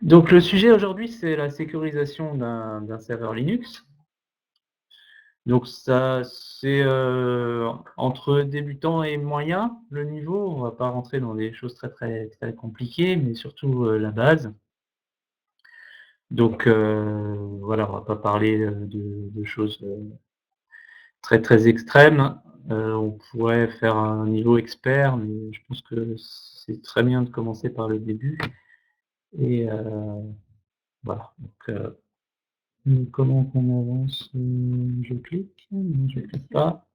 Donc le sujet aujourd'hui, c'est la sécurisation d'un serveur Linux. Donc ça, c'est, entre débutant et moyen, le niveau. On va pas rentrer dans des choses très, très, très compliquées, mais surtout, la base. Donc, voilà, on va pas parler, de choses, très, très extrêmes. On pourrait faire un niveau expert, mais je pense que c'est très bien de commencer par le début et voilà. Comment qu'on avance? Je clique? Non, je clique pas.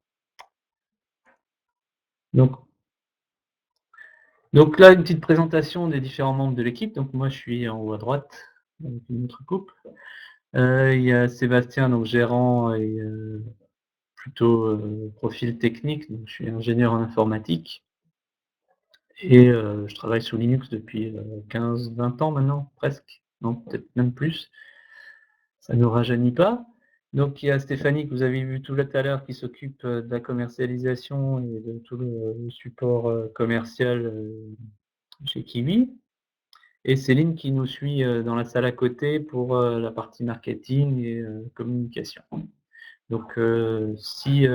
Donc donc là, une petite présentation des différents membres de l'équipe. Donc moi, je suis en haut à droite, avec une autre coupe. Il y a Sébastien, donc gérant et plutôt, profil technique, donc je suis ingénieur en informatique et je travaille sous Linux depuis, 15-20 ans maintenant, presque. Non, peut-être même plus. Ça ne rajeunit pas. Donc il y a Stéphanie que vous avez vu tout à l'heure qui s'occupe, de la commercialisation et de tout le support, commercial, chez Kiwi. Et Céline qui nous suit, dans la salle à côté pour, la partie marketing et communication. Donc si,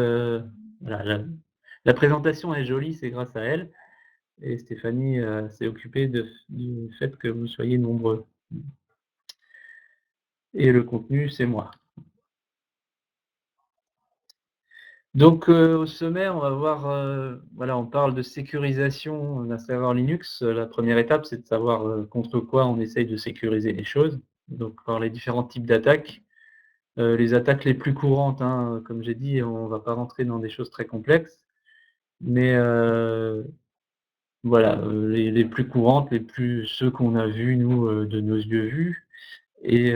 voilà, la présentation est jolie, c'est grâce à elle et Stéphanie, s'est occupée du fait que vous soyez nombreux et le contenu, c'est moi. Donc au sommaire, on va voir, voilà, on parle de sécurisation d'un serveur Linux. La première étape, c'est de savoir, contre quoi on essaye de sécuriser les choses, donc par les différents types d'attaques. Les attaques les plus courantes, hein, comme j'ai dit, on va pas rentrer dans des choses très complexes, mais voilà, les plus courantes, ceux qu'on a vus nous, de nos yeux vus et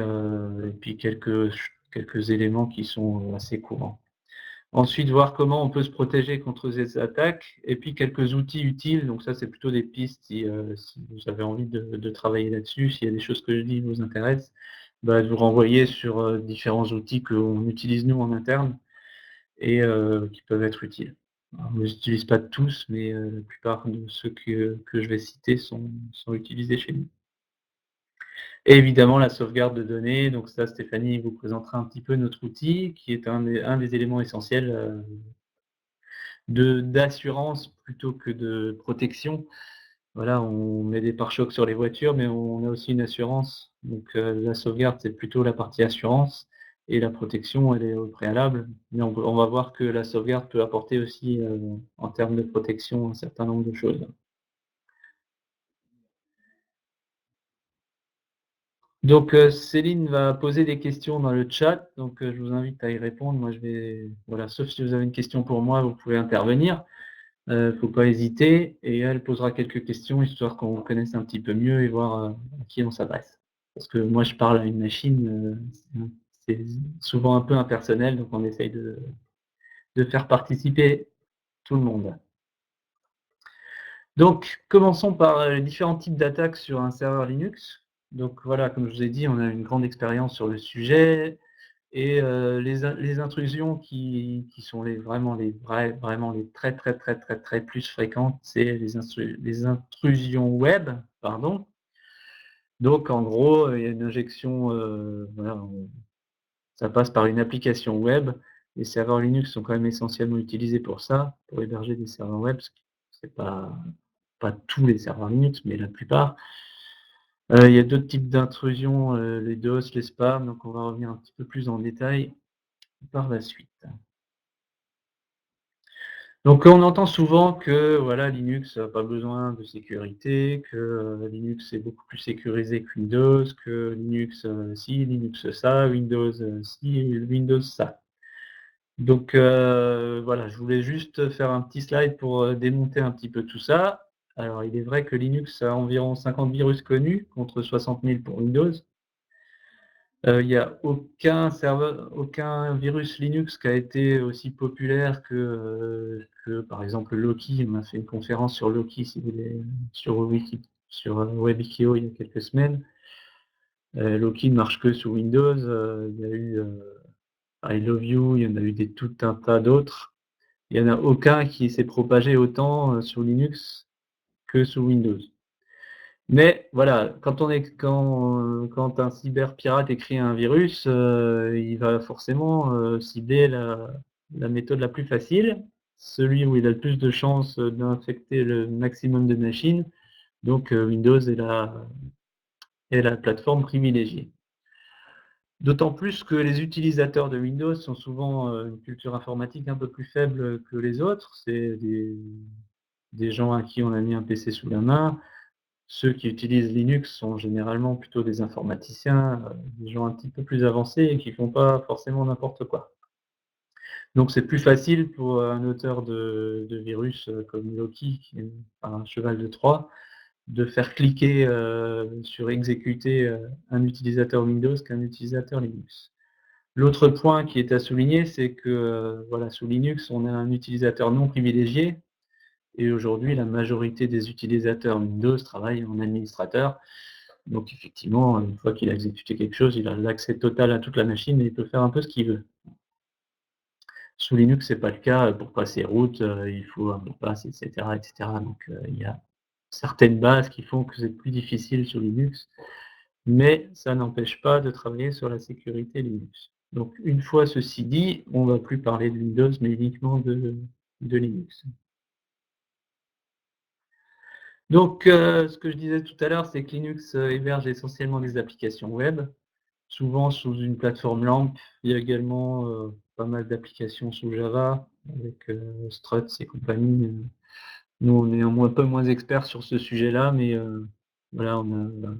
puis quelques éléments qui sont assez courants. Ensuite, voir comment on peut se protéger contre ces attaques et puis quelques outils utiles. Donc ça, c'est plutôt des pistes si vous avez envie de travailler là-dessus, s'il y a des choses que je dis qui vous intéressent, bah, de vous renvoyer sur, différents outils qu'on utilise nous en interne et qui peuvent être utiles. Alors, on ne les utilise pas tous, mais la plupart de ceux que je vais citer sont utilisés chez nous. Et évidemment, la sauvegarde de données, donc ça, Stéphanie vous présentera un petit peu notre outil, qui est un des éléments essentiels, d'assurance plutôt que de protection. Voilà, on met des pare-chocs sur les voitures, mais on a aussi une assurance. Donc, la sauvegarde, c'est plutôt la partie assurance et la protection, elle est au préalable. Mais on va voir que la sauvegarde peut apporter aussi, en termes de protection, un certain nombre de choses. Donc, Céline va poser des questions dans le chat, donc je vous invite à y répondre. Moi, je vais voilà, sauf si vous avez une question pour moi, vous pouvez intervenir. Faut pas hésiter et elle posera quelques questions histoire qu'on connaisse un petit peu mieux et voir, à qui on s'adresse. Parce que moi je parle à une machine, c'est souvent un peu impersonnel, donc on essaye de faire participer tout le monde. Donc commençons par, les différents types d'attaques sur un serveur Linux. Donc voilà, comme je vous ai dit, on a une grande expérience sur le sujet et les intrusions qui sont vraiment les très, très, très, très, très plus fréquentes, c'est les intrusions web, pardon. Donc en gros, il y a une injection, voilà, ça passe par une application web. Les serveurs Linux sont quand même essentiellement utilisés pour ça, pour héberger des serveurs web, ce qui c'est pas tous les serveurs Linux, mais la plupart. Il y a d'autres types d'intrusions, les DOS, les spams, donc on va revenir un petit peu plus en détail par la suite. Donc on entend souvent que voilà, Linux a pas besoin de sécurité, que, Linux est beaucoup plus sécurisé que Windows, que Linux, ci, Linux ça, Windows, ci, Windows ça. Donc voilà, je voulais juste faire un petit slide pour, démonter un petit peu tout ça. Alors il est vrai que Linux a environ 50 virus connus contre 60 000 pour Windows. Il y a aucun virus Linux qui a été aussi populaire que par exemple Loki. On a fait une conférence sur Loki, si vous voulez, sur Webikio il y a quelques semaines. Loki ne marche que sous Windows, il y a eu, I Love You, il y en a eu tout un tas d'autres. Il y en a aucun qui s'est propagé autant, sur Linux que sous Windows. Mais voilà, quand un cyberpirate écrit un virus, il va forcément, cibler la méthode la plus facile, celui où il a le plus de chances, d'infecter le maximum de machines, donc Windows est la plateforme privilégiée. D'autant plus que les utilisateurs de Windows sont souvent, une culture informatique un peu plus faible que les autres. C'est des gens à qui on a mis un PC sous la main. Ceux qui utilisent Linux sont généralement plutôt des informaticiens, des gens un petit peu plus avancés et qui font pas forcément n'importe quoi. Donc c'est plus facile pour un auteur de virus, comme Loki, qui est un cheval de Troie, de faire cliquer, sur exécuter, un utilisateur Windows qu'un utilisateur Linux. L'autre point qui est à souligner, c'est que, voilà, sous Linux, on a un utilisateur non privilégié et aujourd'hui la majorité des utilisateurs Windows travaillent en administrateur. Donc effectivement, une fois qu'il a exécuté quelque chose, il a l'accès total à toute la machine et il peut faire un peu ce qu'il veut. Sous Linux, c'est pas le cas, pour passer route, il faut un mot de passe et cetera et cetera. Donc il y a certaines bases qui font que c'est plus difficile sur Linux, mais ça n'empêche pas de travailler sur la sécurité Linux. Donc une fois ceci dit, on va plus parler de Windows, mais uniquement de Linux. Donc ce que je disais tout à l'heure, c'est que Linux, héberge essentiellement des applications web, souvent sous une plateforme LAMP. Il y a également, pas mal d'applications sous Java avec, Struts et compagnie. Nous, on est un peu moins experts sur ce sujet-là, mais, voilà, on a,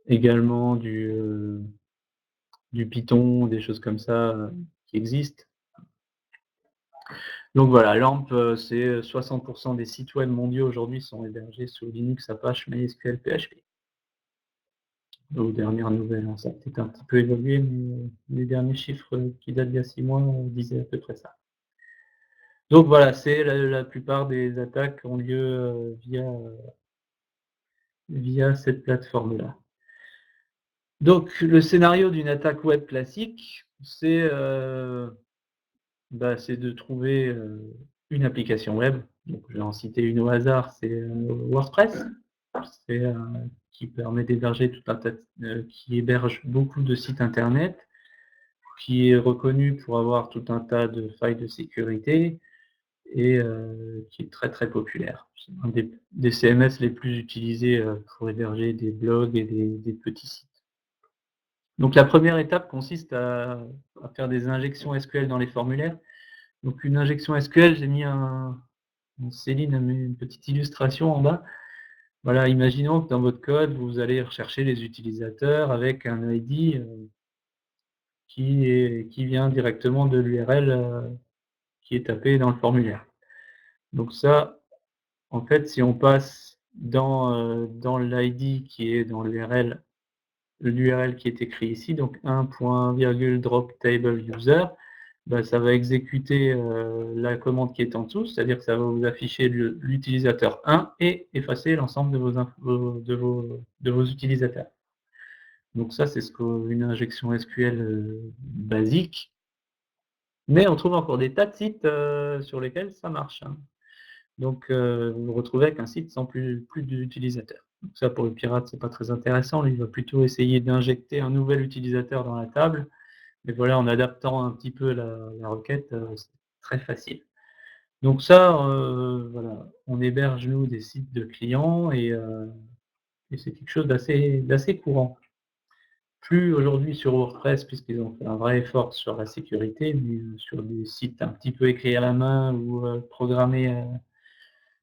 également du Python, des choses comme ça, qui existent. Donc voilà, LAMP, c'est 60 des sites web mondiaux aujourd'hui sont hébergés sous Linux, Apache, MySQL, PHP. Aux dernières nouvelles, hein, ça a peut-être un petit peu évolué, mais les derniers chiffres qui datent d'il y a 6 mois, disaient à peu près ça. Donc voilà, c'est la plupart des attaques ont lieu, via cette plateforme-là. Donc le scénario d'une attaque web classique, c'est de trouver, une application web. Donc je vais en citer une au hasard, c'est, WordPress. C'est, qui permet d'héberger tout un tas qui héberge beaucoup de sites internet, qui est reconnu pour avoir tout un tas de failles de sécurité et qui est très, très populaire. C'est un des CMS les plus utilisés, pour héberger des blogs et des petits sites. Donc la première étape consiste à faire des injections SQL dans les formulaires. Donc une injection SQL, j'ai mis Céline a mis une petite illustration en bas. Voilà, imaginons que dans votre code, vous allez rechercher les utilisateurs avec un ID, qui vient directement de l'URL, qui est tapé dans le formulaire. Donc ça, en fait, si on passe dans l'ID qui est dans l'URL qui est écrit ici, donc 1.drop table user, bah, ça va exécuter, la commande qui est en dessous, c'est-à-dire que ça va vous afficher l'utilisateur 1 et effacer l'ensemble de vos utilisateurs. Donc ça, c'est ce qu'une injection SQL, basique, mais on trouve encore des tas de sites, sur lesquels ça marche, hein. Donc vous vous retrouvez avec un site sans plus d'utilisateurs. Donc ça, pour le pirate, c'est pas très intéressant. Lui, il va plutôt essayer d'injecter un nouvel utilisateur dans la table. Mais voilà, en adaptant un petit peu la requête, c'est très facile. Donc ça, voilà, on héberge nous des sites de clients et c'est quelque chose d'assez courant. Plus aujourd'hui sur WordPress puisqu'ils ont fait un vrai effort sur la sécurité, mais sur des sites un petit peu écrits à la main ou programmés,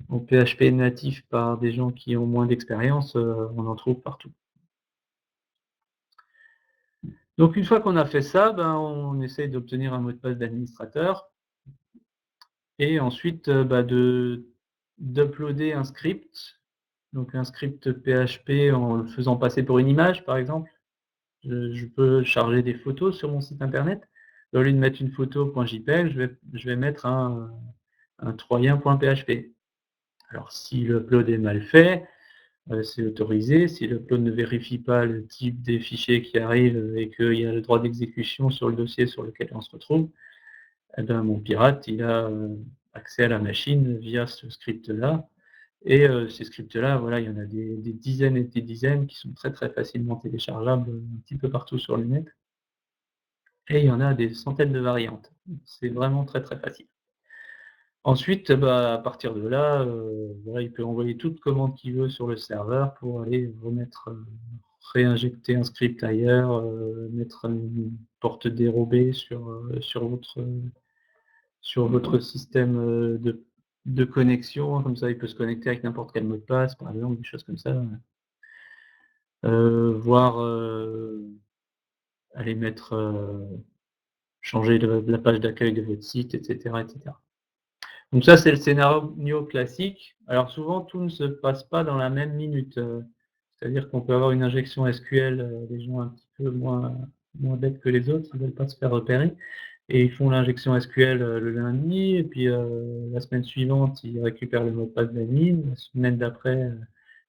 en PHP natif par des gens qui ont moins d'expérience, on en trouve partout. Donc une fois qu'on a fait ça, ben, on essaye d'obtenir un mot de passe d'administrateur et ensuite, d'uploader un script, donc un script PHP en le faisant passer pour une image par exemple. Je peux charger des photos sur mon site internet. Au lieu de mettre une photo .jpeg, je vais mettre un troyen.php. Alors si l'upload est mal fait, c'est autorisé. Si l'upload ne vérifie pas le type des fichiers qui arrivent et qu'il y a le droit d'exécution sur le dossier sur lequel on se retrouve, eh ben, mon pirate, il a accès à la machine via ce script-là et ces scripts-là, voilà, il y en a des dizaines et des dizaines qui sont très, très facilement téléchargeables, un petit peu partout sur le net et il y en a des centaines de variantes. C'est vraiment très, très facile. Ensuite, bah, à partir de là, voilà, il peut envoyer toute commande qu'il veut sur le serveur pour aller remettre, réinjecter un script ailleurs, mettre une porte dérobée sur votre système, de connexion. Comme ça, il peut se connecter avec n'importe quel mot de passe, par exemple, des choses comme ça. Voire, aller mettre, changer la page d'accueil de votre site et cetera et cetera. Donc ça, c'est le scénario classique. Alors souvent, tout ne se passe pas dans la même minute, c'est-à-dire qu'on peut avoir une injection SQL, des gens un petit peu moins bêtes que les autres, ils veulent pas se faire repérer et ils font l'injection SQL, le lundi et puis, la semaine suivante, ils récupèrent le mot de passe d'admin. La semaine d'après,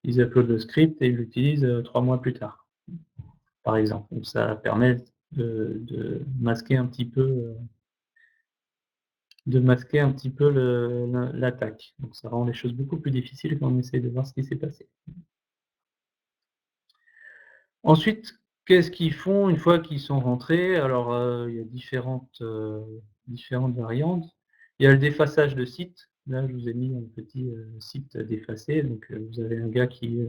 ils uploadent le script et ils l'utilisent, 3 mois plus tard, par exemple. Donc ça permet de masquer un petit peu, l'attaque. Donc ça rend les choses beaucoup plus difficiles quand on essaie de voir ce qui s'est passé. Ensuite, qu'est-ce qu'ils font une fois qu'ils sont rentrés? Alors, il y a différentes variantes. Il y a le défaçage de site. Là, je vous ai mis un petit, site défacé. Donc, vous avez un gars qui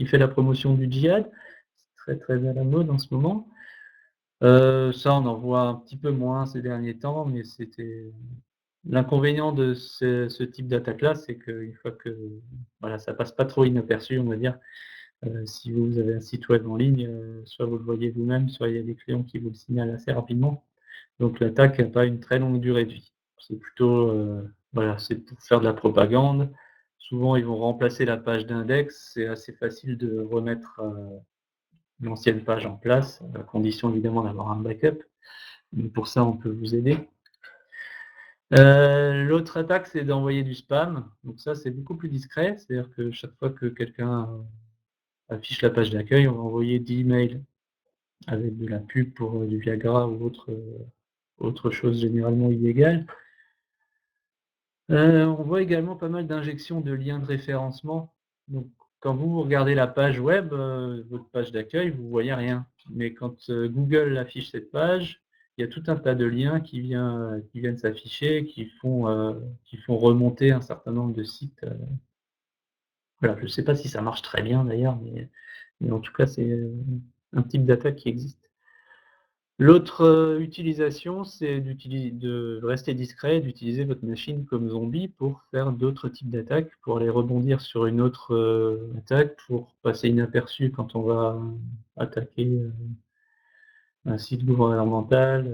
fait la promotion du djihad. C'est très, très à la mode en ce moment. Ça, on en voit un petit peu moins ces derniers temps, mais c'était l'inconvénient de ce type d'attaque-là, c'est qu'une fois que voilà, ça passe pas trop inaperçu, on va dire. Si vous avez un site web en ligne, soit vous le voyez vous-même, soit il y a des clients qui vous le signalent assez rapidement. Donc l'attaque n'a pas une très longue durée de vie. C'est plutôt, voilà, c'est pour faire de la propagande. Souvent, ils vont remplacer la page d'index. C'est assez facile de remettre, l'ancienne page en place, à condition évidemment d'avoir un backup. Donc pour ça, on peut vous aider. L'autre attaque, c'est d'envoyer du spam. Donc ça, c'est beaucoup plus discret. C'est-à-dire que chaque fois que quelqu'un, affiche la page d'accueil, on va envoyer 10 mails avec de la pub pour, du Viagra ou autre chose généralement illégale. On voit également pas mal d'injections de liens de référencement. Donc quand vous regardez la page web, votre page d'accueil, vous voyez rien. Mais quand, Google affiche cette page, il y a tout un tas de liens qui viennent s'afficher, qui font remonter un certain nombre de sites, voilà, je ne sais pas si ça marche très bien d'ailleurs, mais en tout cas, c'est, un type d'attaque qui existe. L'autre, utilisation, c'est de rester discret, d'utiliser votre machine comme zombie pour faire d'autres types d'attaques, pour aller rebondir sur une autre, attaque, pour passer inaperçu quand on va attaquer, un site gouvernemental,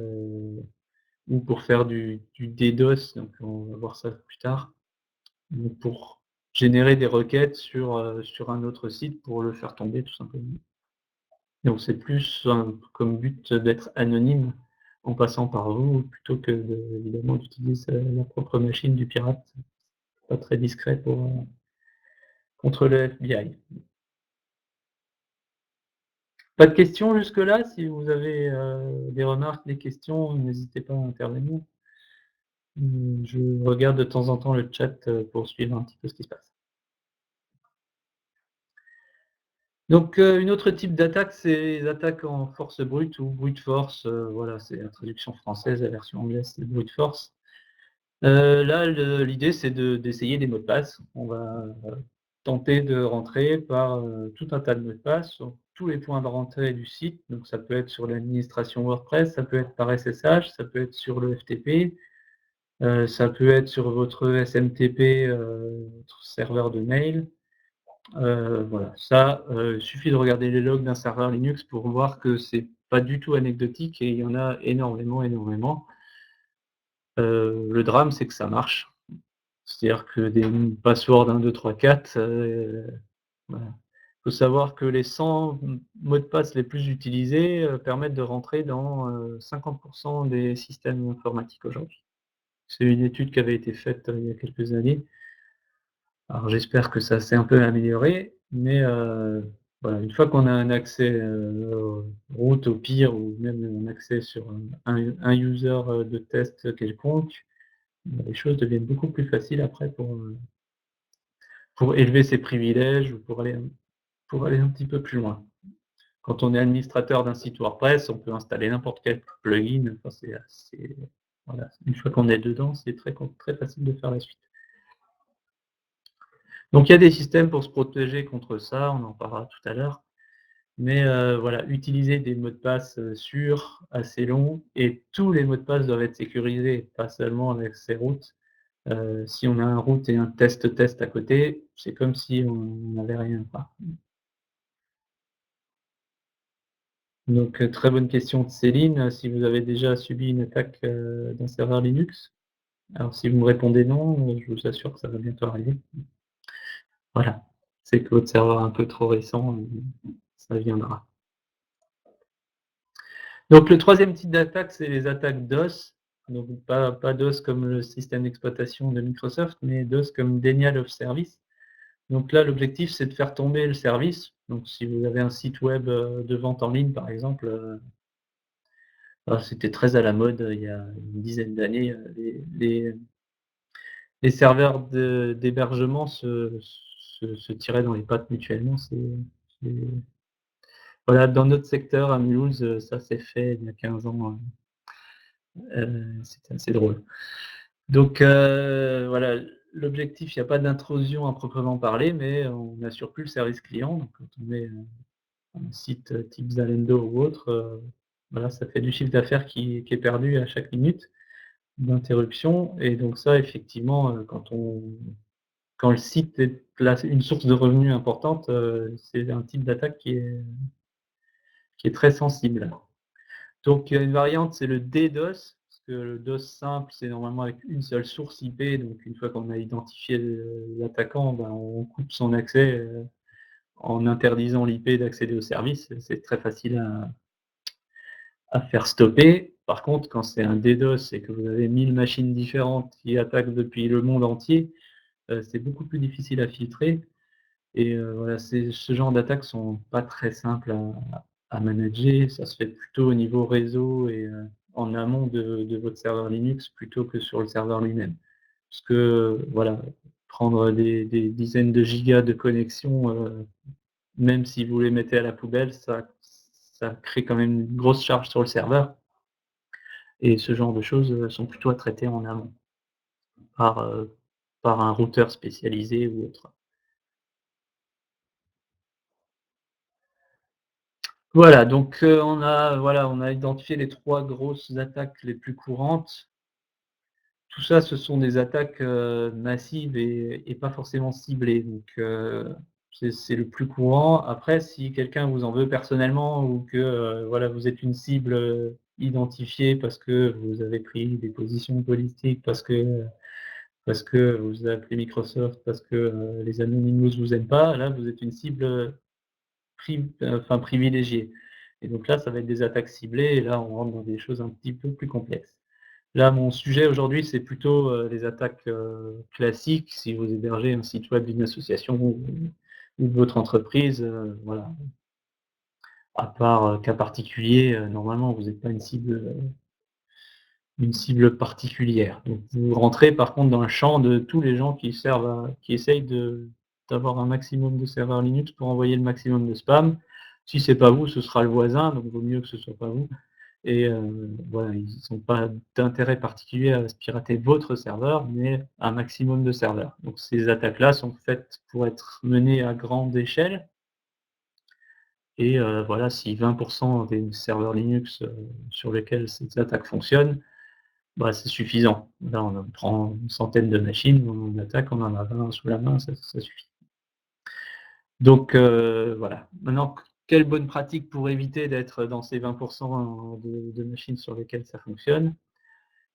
ou pour faire du DDoS, donc on va voir ça plus tard. Donc pour générer des requêtes sur un autre site pour le faire tomber tout simplement. Donc c'est plus comme but d'être anonyme en passant par vous, plutôt que évidemment d'utiliser la propre machine du pirate. Pas très discret contre le FBI. Pas de questions jusque-là? Si vous avez des remarques, des questions, n'hésitez pas à intervenir. Je regarde de temps en temps le chat pour suivre un petit peu ce qui se passe. Donc, une autre type d'attaque, c'est les attaques en force brute ou brute force. Voilà, c'est la traduction française, la version anglaise, c'est brute force. Là, l'idée, c'est d'essayer des mots de passe. On va tenter de rentrer par tout un tas de mots de passe sur tous les points de rentrée du site. Donc, ça peut être sur l'administration WordPress, ça peut être par SSH, ça peut être sur le FTP, ça peut être sur votre SMTP, votre serveur de mail. Voilà, ça, il suffit de regarder les logs d'un serveur Linux pour voir que c'est pas du tout anecdotique et il y en a énormément, énormément. Le drame, c'est que ça marche. C'est-à-dire que des passwords 1, 2, 3, 4, voilà. Faut savoir que les 100 mots de passe les plus utilisés, permettent de rentrer dans, 50 des systèmes informatiques aujourd'hui. C'est une étude qui avait été faite, il y a quelques années. Alors j'espère que ça s'est un peu amélioré, mais voilà, une fois qu'on a un accès, root au pire ou même un accès sur un user, de test quelconque, les choses deviennent beaucoup plus faciles après pour élever ses privilèges ou pour aller un petit peu plus loin. Quand on est administrateur d'un site WordPress, on peut installer n'importe quel plugin, enfin c'est assez voilà, une fois qu'on est dedans, c'est très facile de faire la suite. Donc il y a des systèmes pour se protéger contre ça, on en parlera tout à l'heure, mais voilà, utiliser des mots de passe, sûrs, assez longs et tous les mots de passe doivent être sécurisés, pas seulement avec ces routes. Si on a un route et un test à côté, c'est comme si on n'avait rien, quoi. Donc, très bonne question de Céline, si vous avez déjà subi une attaque, d'un serveur Linux? Alors si vous me répondez non, je vous assure que ça va bientôt arriver. Voilà, c'est que votre serveur est un peu trop récent, ça viendra. Donc le troisième type d'attaque, c'est les attaques DOS. Donc pas DOS comme le système d'exploitation de Microsoft, mais DOS comme Denial of Service. Donc là, l'objectif, c'est de faire tomber le service. Donc si vous avez un site web, de vente en ligne, par exemple, c'était très à la mode, il y a une dizaine d'années, les serveurs d'hébergement se tiraient dans les pattes mutuellement. C'est voilà, dans notre secteur à Mulhouse, ça s'est fait il y a 15 ans, c'était assez drôle. Donc voilà, l'objectif, il y a pas d'intrusion à proprement parler, mais on n'assure plus le service client. Donc quand on met, un site type Zalendo ou autre, voilà, ça fait du chiffre d'affaires qui est perdu à chaque minute d'interruption et donc ça effectivement, quand le site est une source de revenus importante, c'est un type d'attaque qui est très sensible. Donc il y a une variante, c'est le DDoS, parce que le DOS simple, c'est normalement avec une seule source IP, donc une fois qu'on a identifié l'attaquant, ben, on coupe son accès, en interdisant l'IP d'accéder au service. C'est très facile à faire stopper. Par contre, quand c'est un DDoS et que vous avez 1000 machines différentes qui attaquent depuis le monde entier, c'est beaucoup plus difficile à filtrer. Et voilà, ce genre d'attaques sont pas très simples à manager. Ça se fait plutôt au niveau réseau et en amont de votre serveur Linux plutôt que sur le serveur lui-même. Parce que voilà, prendre des dizaines de gigas de connexion, même si vous les mettez à la poubelle, ça crée quand même une grosse charge sur le serveur. Et ce genre de choses sont plutôt à traiter en amont par, par un routeur spécialisé ou autre. Voilà, donc on a identifié les 3 grosses attaques les plus courantes. Tout ça, ce sont des attaques, massives et pas forcément ciblées, donc c'est le plus courant. Après, si quelqu'un vous en veut personnellement ou que, voilà, vous êtes une cible, identifiée parce que vous avez pris des positions politiques, parce que vous appelez Microsoft, parce que, les Anonymous vous aiment pas, là, vous êtes une cible, privilégiée. Et donc là, ça va être des attaques ciblées et là, on rentre dans des choses un petit peu plus complexes. Là, mon sujet aujourd'hui, c'est plutôt, les attaques, classiques. Si vous hébergez un site web d'une association ou de votre entreprise, voilà. À part, cas particulier, normalement, vous n'êtes pas une cible particulière. Donc vous rentrez par contre dans le champ de tous les gens qui essayent d'avoir un maximum de serveurs Linux pour envoyer le maximum de spam. Si c'est pas vous, ce sera le voisin, donc vaut mieux que ce soit pas vous. Et voilà, ils n'ont pas d'intérêt particulier à se pirater votre serveur, mais un maximum de serveurs. Donc ces attaques-là sont faites pour être menées à grande échelle. Et voilà, si 20 des serveurs Linux, sur lesquels ces attaques fonctionnent, bah, c'est suffisant. Là, on prend une centaine de machines, on attaque, on en a 20 sous la main, ça suffit. Donc voilà. Maintenant, quelle bonne pratique pour éviter d'être dans ces 20 de machines sur lesquelles ça fonctionne?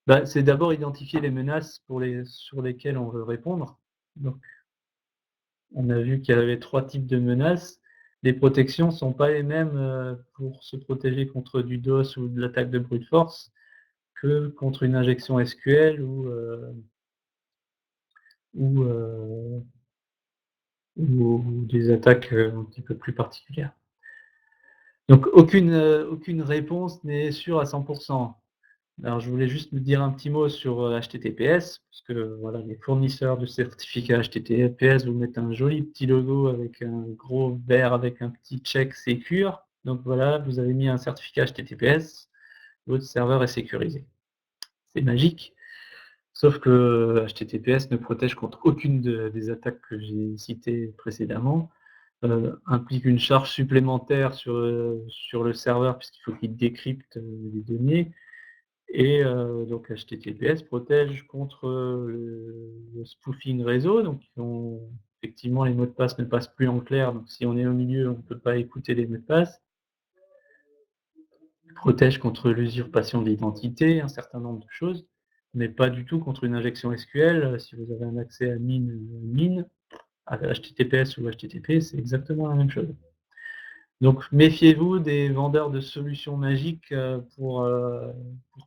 Bah, c'est d'abord identifier les menaces sur lesquelles on veut répondre. Donc on a vu qu'il y avait 3 types de menaces. Les protections sont pas les mêmes, pour se protéger contre du DOS ou de l'attaque de brute force que contre une injection SQL ou, heu, ou des attaques, un petit peu plus particulières. Donc aucune réponse n'est sûre à 100. Alors je voulais juste me dire un petit mot sur, HTTPS, parce que voilà, les fournisseurs de certificats HTTPS vous mettent un joli petit logo avec un gros vert avec un petit check Secure. Donc voilà, vous avez mis un certificat HTTPS, votre serveur est sécurisé. C'est magique, sauf que HTTPS ne protège contre aucune des attaques que j'ai citées précédemment, implique une charge supplémentaire sur le serveur puisqu'il faut qu'il décrypte, les données. Et donc HTTPS protège contre, le spoofing réseau, donc effectivement les mots de passe ne passent plus en clair, donc si on est au milieu, on ne peut pas écouter les mots de passe. Protège contre l'usurpation de l'identité, un certain nombre de choses, mais pas du tout contre une injection SQL. Si vous avez un accès à mine, à HTTPS ou HTTP, c'est exactement la même chose. Donc méfiez-vous des vendeurs de solutions magiques, pour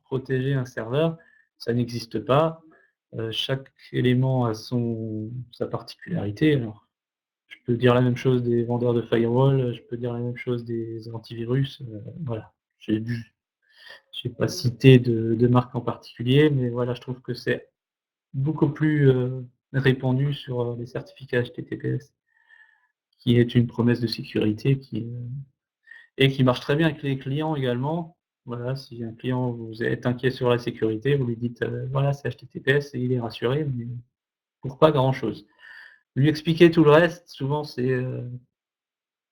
protéger un serveur, ça n'existe pas. Chaque élément a sa particularité. Alors, je peux dire la même chose des vendeurs de firewall, je peux dire la même chose des antivirus, voilà. J'ai pas cité de marque en particulier, mais voilà, je trouve que c'est beaucoup plus, répandu sur, les certificats HTTPS, qui est une promesse de sécurité et qui marche très bien avec les clients également. Voilà, si un client vous êtes inquiet sur la sécurité, vous lui dites, voilà, c'est HTTPS et il est rassuré, mais pour pas grand chose. Lui expliquer tout le reste, souvent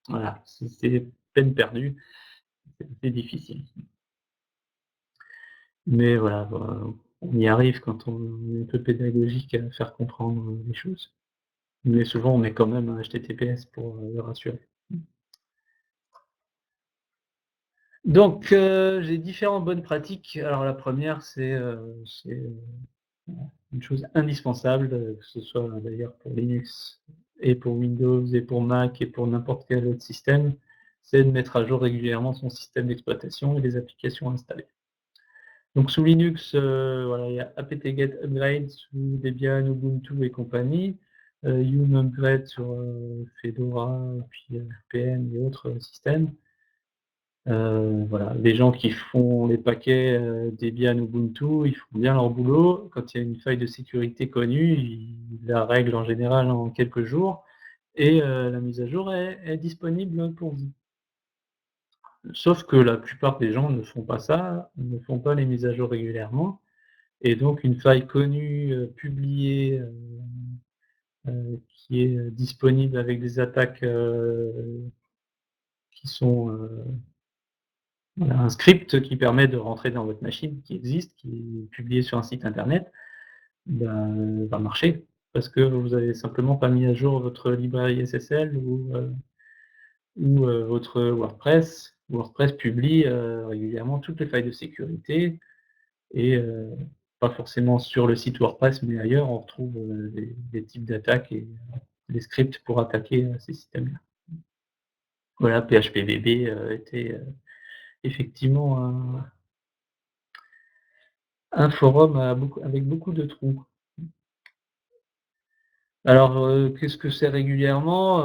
voilà, c'est peine perdue, c'est difficile. Mais voilà, bah, on y arrive quand on est un peu pédagogique à faire comprendre, les choses. Mais souvent on met quand même un HTTPS pour, le rassurer. Donc, j'ai différentes bonnes pratiques. Alors la première, c'est une chose indispensable, que ce soit d'ailleurs pour Linux et pour Windows et pour Mac et pour n'importe quel autre système, c'est de mettre à jour régulièrement son système d'exploitation et les applications installées. Donc sous Linux, voilà, il y a apt-get upgrade sous Debian, Ubuntu et compagnie, yum upgrade sur, Fedora, puis, RPM et autres systèmes. Voilà, les gens qui font les paquets, Debian, Ubuntu, ils font bien leur boulot. Quand il y a une faille de sécurité connue, ils la règlent en général en quelques jours et la mise à jour est disponible pour vous. Sauf que la plupart des gens ne font pas ça, ne font pas les mises à jour régulièrement et donc une faille connue, publiée, qui est, disponible avec des attaques, qui sont, voilà, un script qui permet de rentrer dans votre machine, qui existe, qui est publié sur un site internet, va marcher. Parce que vous avez simplement pas mis à jour votre librairie SSL ou votre WordPress. WordPress publie, régulièrement toutes les failles de sécurité et pas forcément sur le site WordPress, mais ailleurs, on retrouve, des types d'attaques et des scripts pour attaquer, ces systèmes-là. Voilà, PHPVB, était, effectivement un forum avec beaucoup de trous. Alors, qu'est-ce que c'est régulièrement?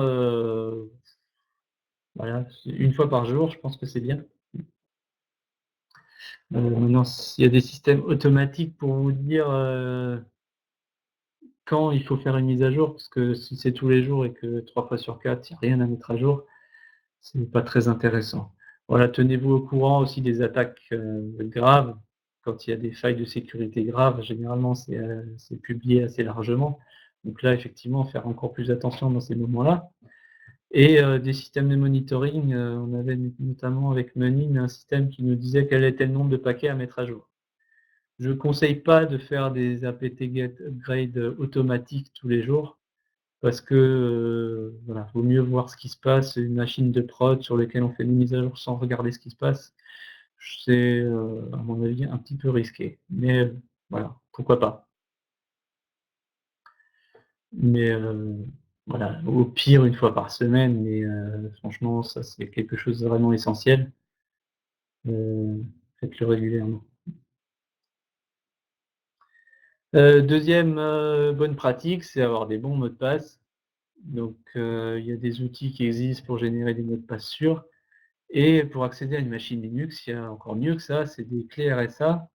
Voilà, c'est 1 fois par jour, je pense que c'est bien. Maintenant s'il y a des systèmes automatiques pour vous dire, quand il faut faire une mise à jour, parce que si c'est tous les jours et que 3 fois sur 4, il y a rien à mettre à jour, c'est pas très intéressant. Voilà, tenez-vous au courant aussi des attaques, graves. Quand il y a des failles de sécurité graves, généralement c'est publié assez largement. Donc là, effectivement, faire encore plus attention dans ces moments-là. Et des systèmes de monitoring, on avait notamment avec Munin un système qui nous disait quel était le nombre de paquets à mettre à jour. Je conseille pas de faire des apt-get upgrade automatiques tous les jours parce que, voilà, vaut mieux voir ce qui se passe. Une machine de prod sur laquelle on fait des mises à jour sans regarder ce qui se passe, c'est, à mon avis, un petit peu risqué. Mais, voilà, pourquoi pas. Mais, voilà, au pire 1 fois par semaine, mais, franchement ça c'est quelque chose de vraiment essentiel. Faites-le régulièrement. 2e, bonne pratique, c'est avoir des bons mots de passe. Donc, il y a des outils qui existent pour générer des mots de passe sûrs et pour accéder à une machine Linux, il y a encore mieux que ça, c'est des clés RSA.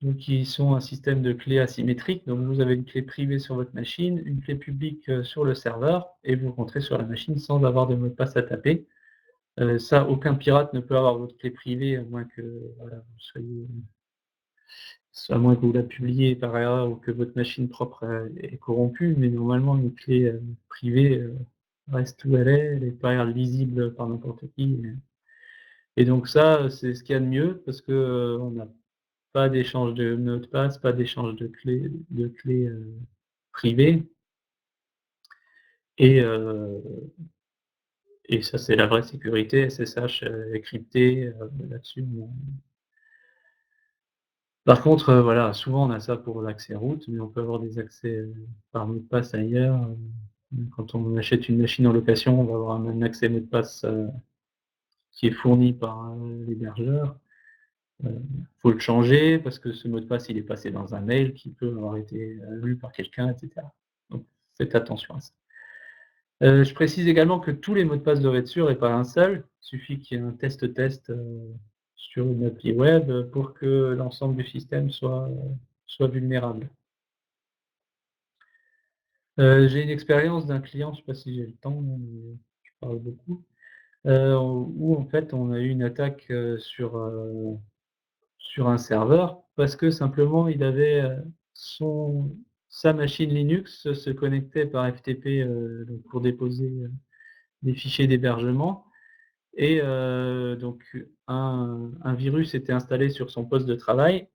donc qui sont un système de clés asymétriques. Donc vous avez une clé privée sur votre machine, une clé publique, sur le serveur et vous rentrez sur la machine sans avoir de mot de passe à taper. Ça, aucun pirate ne peut avoir votre clé privée à moins que, voilà, vous soyez à moins que vous la publiez par erreur ou que votre machine propre, est corrompue, mais normalement une clé, privée, reste où elle est pas lisible par n'importe qui et donc ça, c'est ce qu'il y a de mieux parce que, on n'a pas d'échange de mot de passe, pas d'échange de clés, privées et et ça, c'est la vraie sécurité SSH, crypté, là-dessus, par contre, voilà, souvent on a ça pour l'accès route, mais on peut avoir des accès, par mot de passe ailleurs, quand on achète une machine en location, on va avoir un accès mot de passe, qui est fourni par, l'hébergeur. Faut le changer parce que ce mot de passe, il est passé dans un mail qui peut avoir été, lu par quelqu'un et cetera. Donc faites attention à ça. Je précise également que tous les mots de passe doivent être sûrs et pas un seul. Il suffit qu'il y ait un test, sur une appli web, pour que l'ensemble du système soit vulnérable. J'ai une expérience d'un client, je sais pas si j'ai le temps, mais je parle beaucoup, où en fait on a eu une attaque, sur un serveur parce que simplement il avait, son sa machine Linux se connectait par FTP, donc pour déposer, des fichiers d'hébergement et donc un virus était installé sur son poste de travail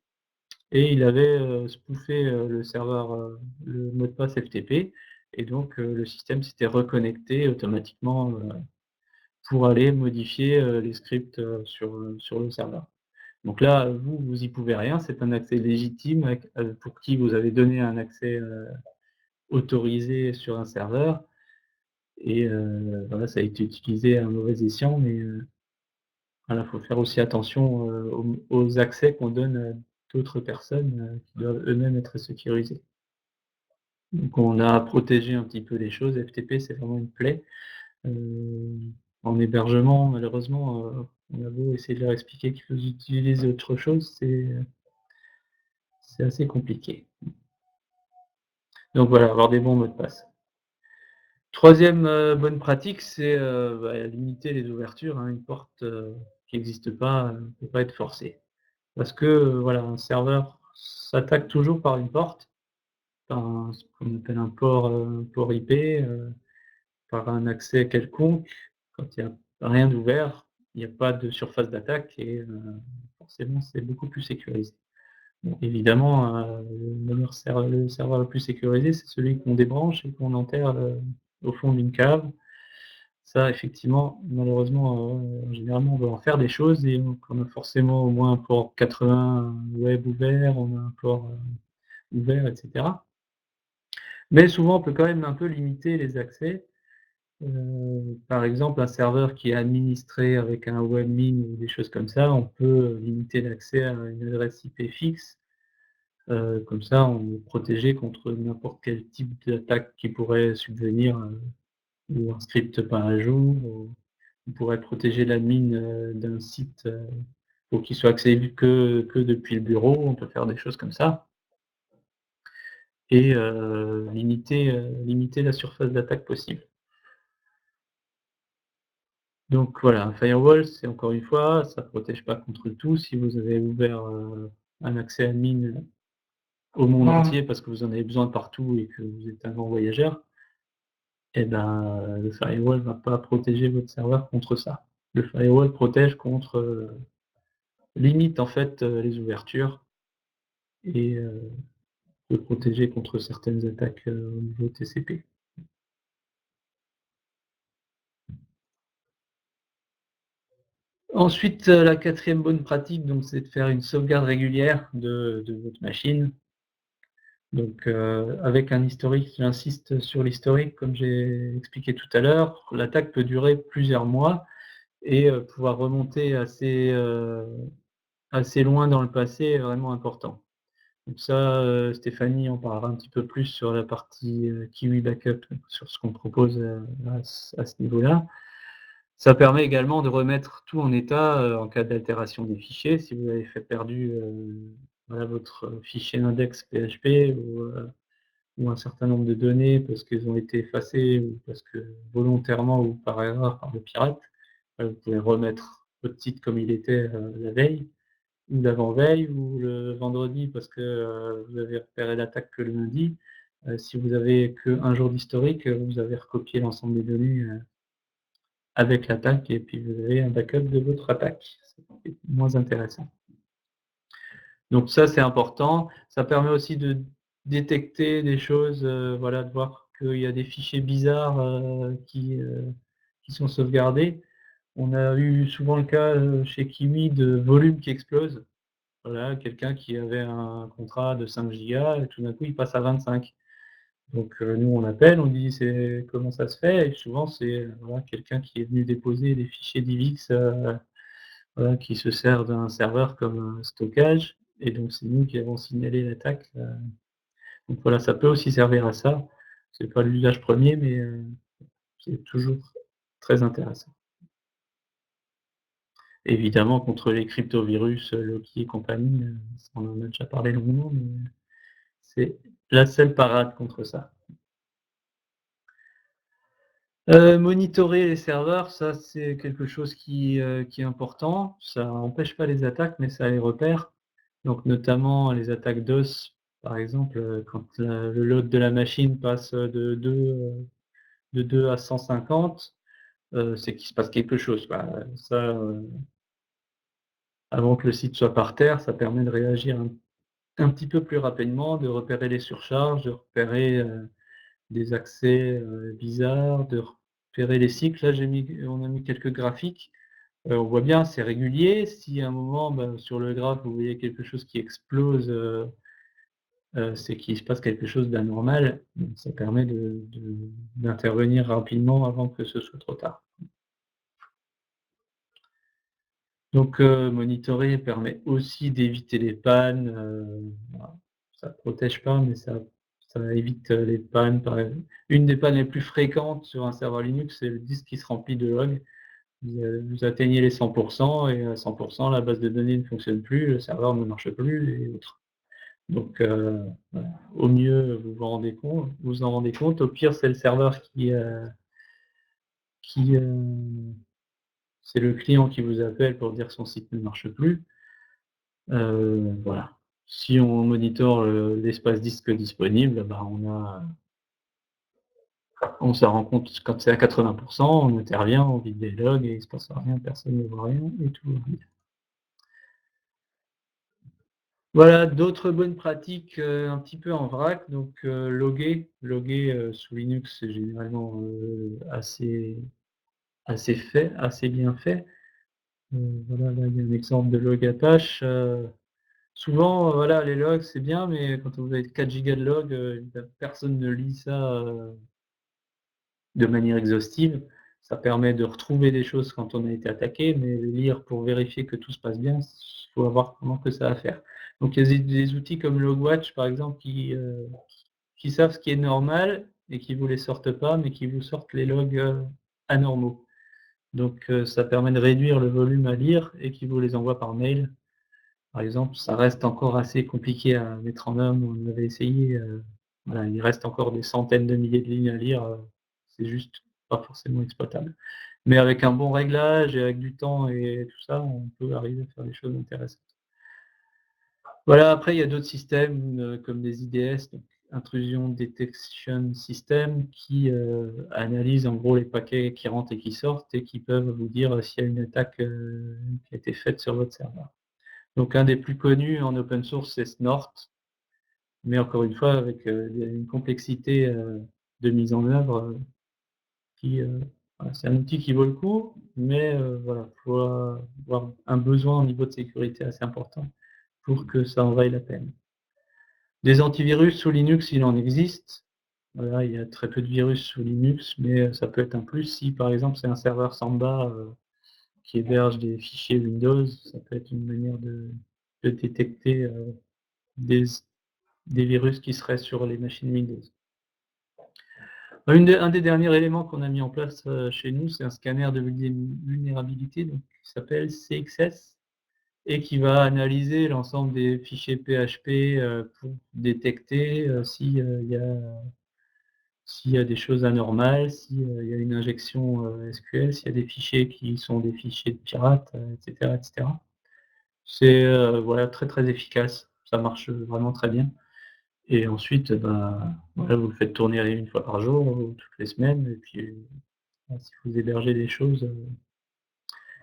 et il avait, spoofé, le serveur, le mot de passe FTP et donc le système s'était reconnecté automatiquement, pour aller modifier, les scripts, sur le serveur. Donc là, vous, vous y pouvez rien, c'est un accès légitime pour qui vous avez donné un accès, autorisé sur un serveur et voilà, ça a été utilisé à un mauvais escient, mais voilà, faut faire aussi attention, aux accès qu'on donne à d'autres personnes, qui doivent eux-mêmes être sécurisés. Donc on a protégé un petit peu les choses. FTP, c'est vraiment une plaie. Heu, En hébergement, malheureusement, on a beau essayer de leur expliquer qu'il faut utiliser autre chose, c'est assez compliqué. Donc voilà, avoir des bons mots de passe. 3e, bonne pratique, c'est, limiter les ouvertures, hein. Une porte, qui n'existe pas, peut pas être forcée. Parce que, voilà, un serveur s'attaque toujours par une porte, par ce qu'on appelle un port IP, par un accès quelconque. Quand il y a rien d'ouvert, il y a pas de surface d'attaque et forcément, c'est beaucoup plus sécurisé. Bon, évidemment, le serveur le plus sécurisé, c'est celui qu'on débranche et qu'on enterre, au fond d'une cave. Ça, effectivement, malheureusement, généralement, on veut en faire des choses et donc on a forcément au moins un port 80 web ouvert, on a un port, ouvert et cetera. Mais souvent, on peut quand même un peu limiter les accès. Par exemple, un serveur qui est administré avec un webmin ou des choses comme ça, on peut limiter l'accès à une adresse IP fixe. Comme ça, on est protégé contre n'importe quel type d'attaque qui pourrait subvenir, ou un script pas à jour, ou on pourrait protéger l'admin, d'un site, pour qu'il soit accessible que depuis le bureau. On peut faire des choses comme ça et limiter la surface d'attaque possible. Donc voilà, un firewall, c'est encore une fois, ça protège pas contre tout. Si vous avez ouvert, un accès admin au monde entier parce que vous en avez besoin partout et que vous êtes un grand voyageur, et ben, le firewall va pas protéger votre serveur contre ça. Le firewall protège contre, limite en fait, les ouvertures et peut protéger contre certaines attaques, au niveau TCP. Ensuite, la 4e bonne pratique, donc c'est de faire une sauvegarde régulière de votre machine. Donc, avec un historique, j'insiste sur l'historique comme j'ai expliqué tout à l'heure. L'attaque peut durer plusieurs mois et pouvoir remonter assez loin dans le passé est vraiment important. Donc ça, Stéphanie en parlera un petit peu plus sur la partie, Kiwi Backup, sur ce qu'on propose, à ce niveau-là. Ça permet également de remettre tout en état, en cas d'altération des fichiers. Si vous avez fait perdu, voilà, votre fichier index PHP ou un certain nombre de données parce qu'elles ont été effacées ou parce que volontairement ou par erreur par le pirate, vous pouvez remettre votre site comme il était, la veille ou l'avant-veille ou le vendredi parce que, vous avez repéré l'attaque que le lundi. Si vous avez qu'1 jour d'historique, vous avez recopié l'ensemble des données, avec l'attaque et puis vous avez un backup de votre attaque. C'est moins intéressant. Donc ça, c'est important. Ça permet aussi de détecter des choses, voilà, de voir qu'il y a des fichiers bizarres, qui sont sauvegardés. On a eu souvent le cas, chez Kiwi de volumes qui explosent. Voilà, quelqu'un qui avait un contrat de 5 gigas et tout d'un coup, il passe à 25. Donc, nous, on appelle, on dit: «C'est comment ça se fait?» et souvent, c'est, voilà, quelqu'un qui est venu déposer des fichiers DivX, voilà, qui se sert d'un serveur comme, stockage et donc c'est nous qui avons signalé l'attaque, donc voilà, ça peut aussi servir à ça. C'est pas l'usage premier, mais, c'est toujours très intéressant. Évidemment, contre les cryptovirus, Loki et compagnie, ça on en a déjà parlé longuement, mais c'est la seule parade contre ça. Monitorer les serveurs, ça c'est quelque chose qui est important. Ça empêche pas les attaques, mais ça les repère. Donc notamment les attaques DOS, par exemple, quand le load de la machine passe, de 2 à 150, c'est qu'il se passe quelque chose, quoi. Ça, avant que le site soit par terre, ça permet de réagir un petit peu plus rapidement, de repérer les surcharges, de repérer, des accès, bizarres, de repérer les cycles. Là, on a mis quelques graphiques. On voit bien, c'est régulier. Si à un moment, sur le graphe, vous voyez quelque chose qui explose, c'est qu'il se passe quelque chose d'anormal. Donc ça permet d'intervenir rapidement avant que ce soit trop tard. Donc monitorer permet aussi d'éviter les pannes, voilà. Ça protège pas, mais ça évite, les pannes. Une des pannes les plus fréquentes sur un serveur Linux, c'est le disque qui se remplit de logs. Vous atteignez les 100 et à 100 la base de données ne fonctionne plus, le serveur ne marche plus et autres. Donc voilà, au mieux vous en rendez compte, au pire c'est le serveur qui, c'est le client qui vous appelle pour dire que son site ne marche plus. Voilà. Si on monitore l'espace disque disponible, on s'en rend compte quand c'est à 80, on intervient, on vide les logs et il se passe rien, personne ne voit rien et tout va bien. Voilà, d'autres bonnes pratiques, un petit peu en vrac, donc loguer, sous Linux, c'est généralement, assez bien fait. Voilà, là, il y a un exemple de log Apache, souvent, voilà, les logs, c'est bien, mais quand vous avez 4 gigas de logs, personne ne lit ça, de manière exhaustive. Ça permet de retrouver des choses quand on a été attaqué, mais lire pour vérifier que tout se passe bien, il faut avoir vraiment que ça à faire. Donc il y a des outils comme Logwatch, par exemple, qui savent ce qui est normal et qui vous les sortent pas, mais qui vous sortent les logs, anormaux. Donc ça permet de réduire le volume à lire et qui vous les envoie par mail. Par exemple, ça reste encore assez compliqué à mettre en œuvre. On avait essayé, voilà, il reste encore des centaines de milliers de lignes à lire, c'est juste pas forcément exploitable. Mais avec un bon réglage et avec du temps et tout ça, on peut arriver à faire des choses intéressantes. Voilà, après il y a d'autres systèmes, comme des IDS, donc Intrusion Detection System, qui, analysent en gros les paquets qui rentrent et qui sortent et qui peuvent vous dire s'il y a une attaque, qui a été faite sur votre serveur. Donc un des plus connus en open source, c'est Snort, mais encore une fois avec, une complexité, de mise en œuvre, qui, voilà, c'est un outil qui vaut le coup, mais voilà, faut avoir un besoin au niveau de sécurité assez important pour que ça en vaille la peine. Des antivirus sous Linux, il en existe. Voilà, il y a très peu de virus sous Linux, mais ça peut être un plus si par exemple c'est un serveur Samba, qui héberge des fichiers Windows, ça peut être une manière de détecter, des des virus qui seraient sur les machines Windows. Un des derniers éléments qu'on a mis en place, chez nous, c'est un scanner de vulnérabilité donc qui s'appelle CXS. et qui va analyser l'ensemble des fichiers PHP, pour détecter, si, s'il y a des choses anormales, si, il y a une injection, SQL, s'il y a des fichiers qui sont des fichiers de pirates, et cetera et cetera. C'est, voilà, très, très efficace. Ça marche, vraiment très bien et ensuite, bah, voilà, vous le faites tourner une fois par jour ou toutes les semaines et puis, si vous hébergez des choses,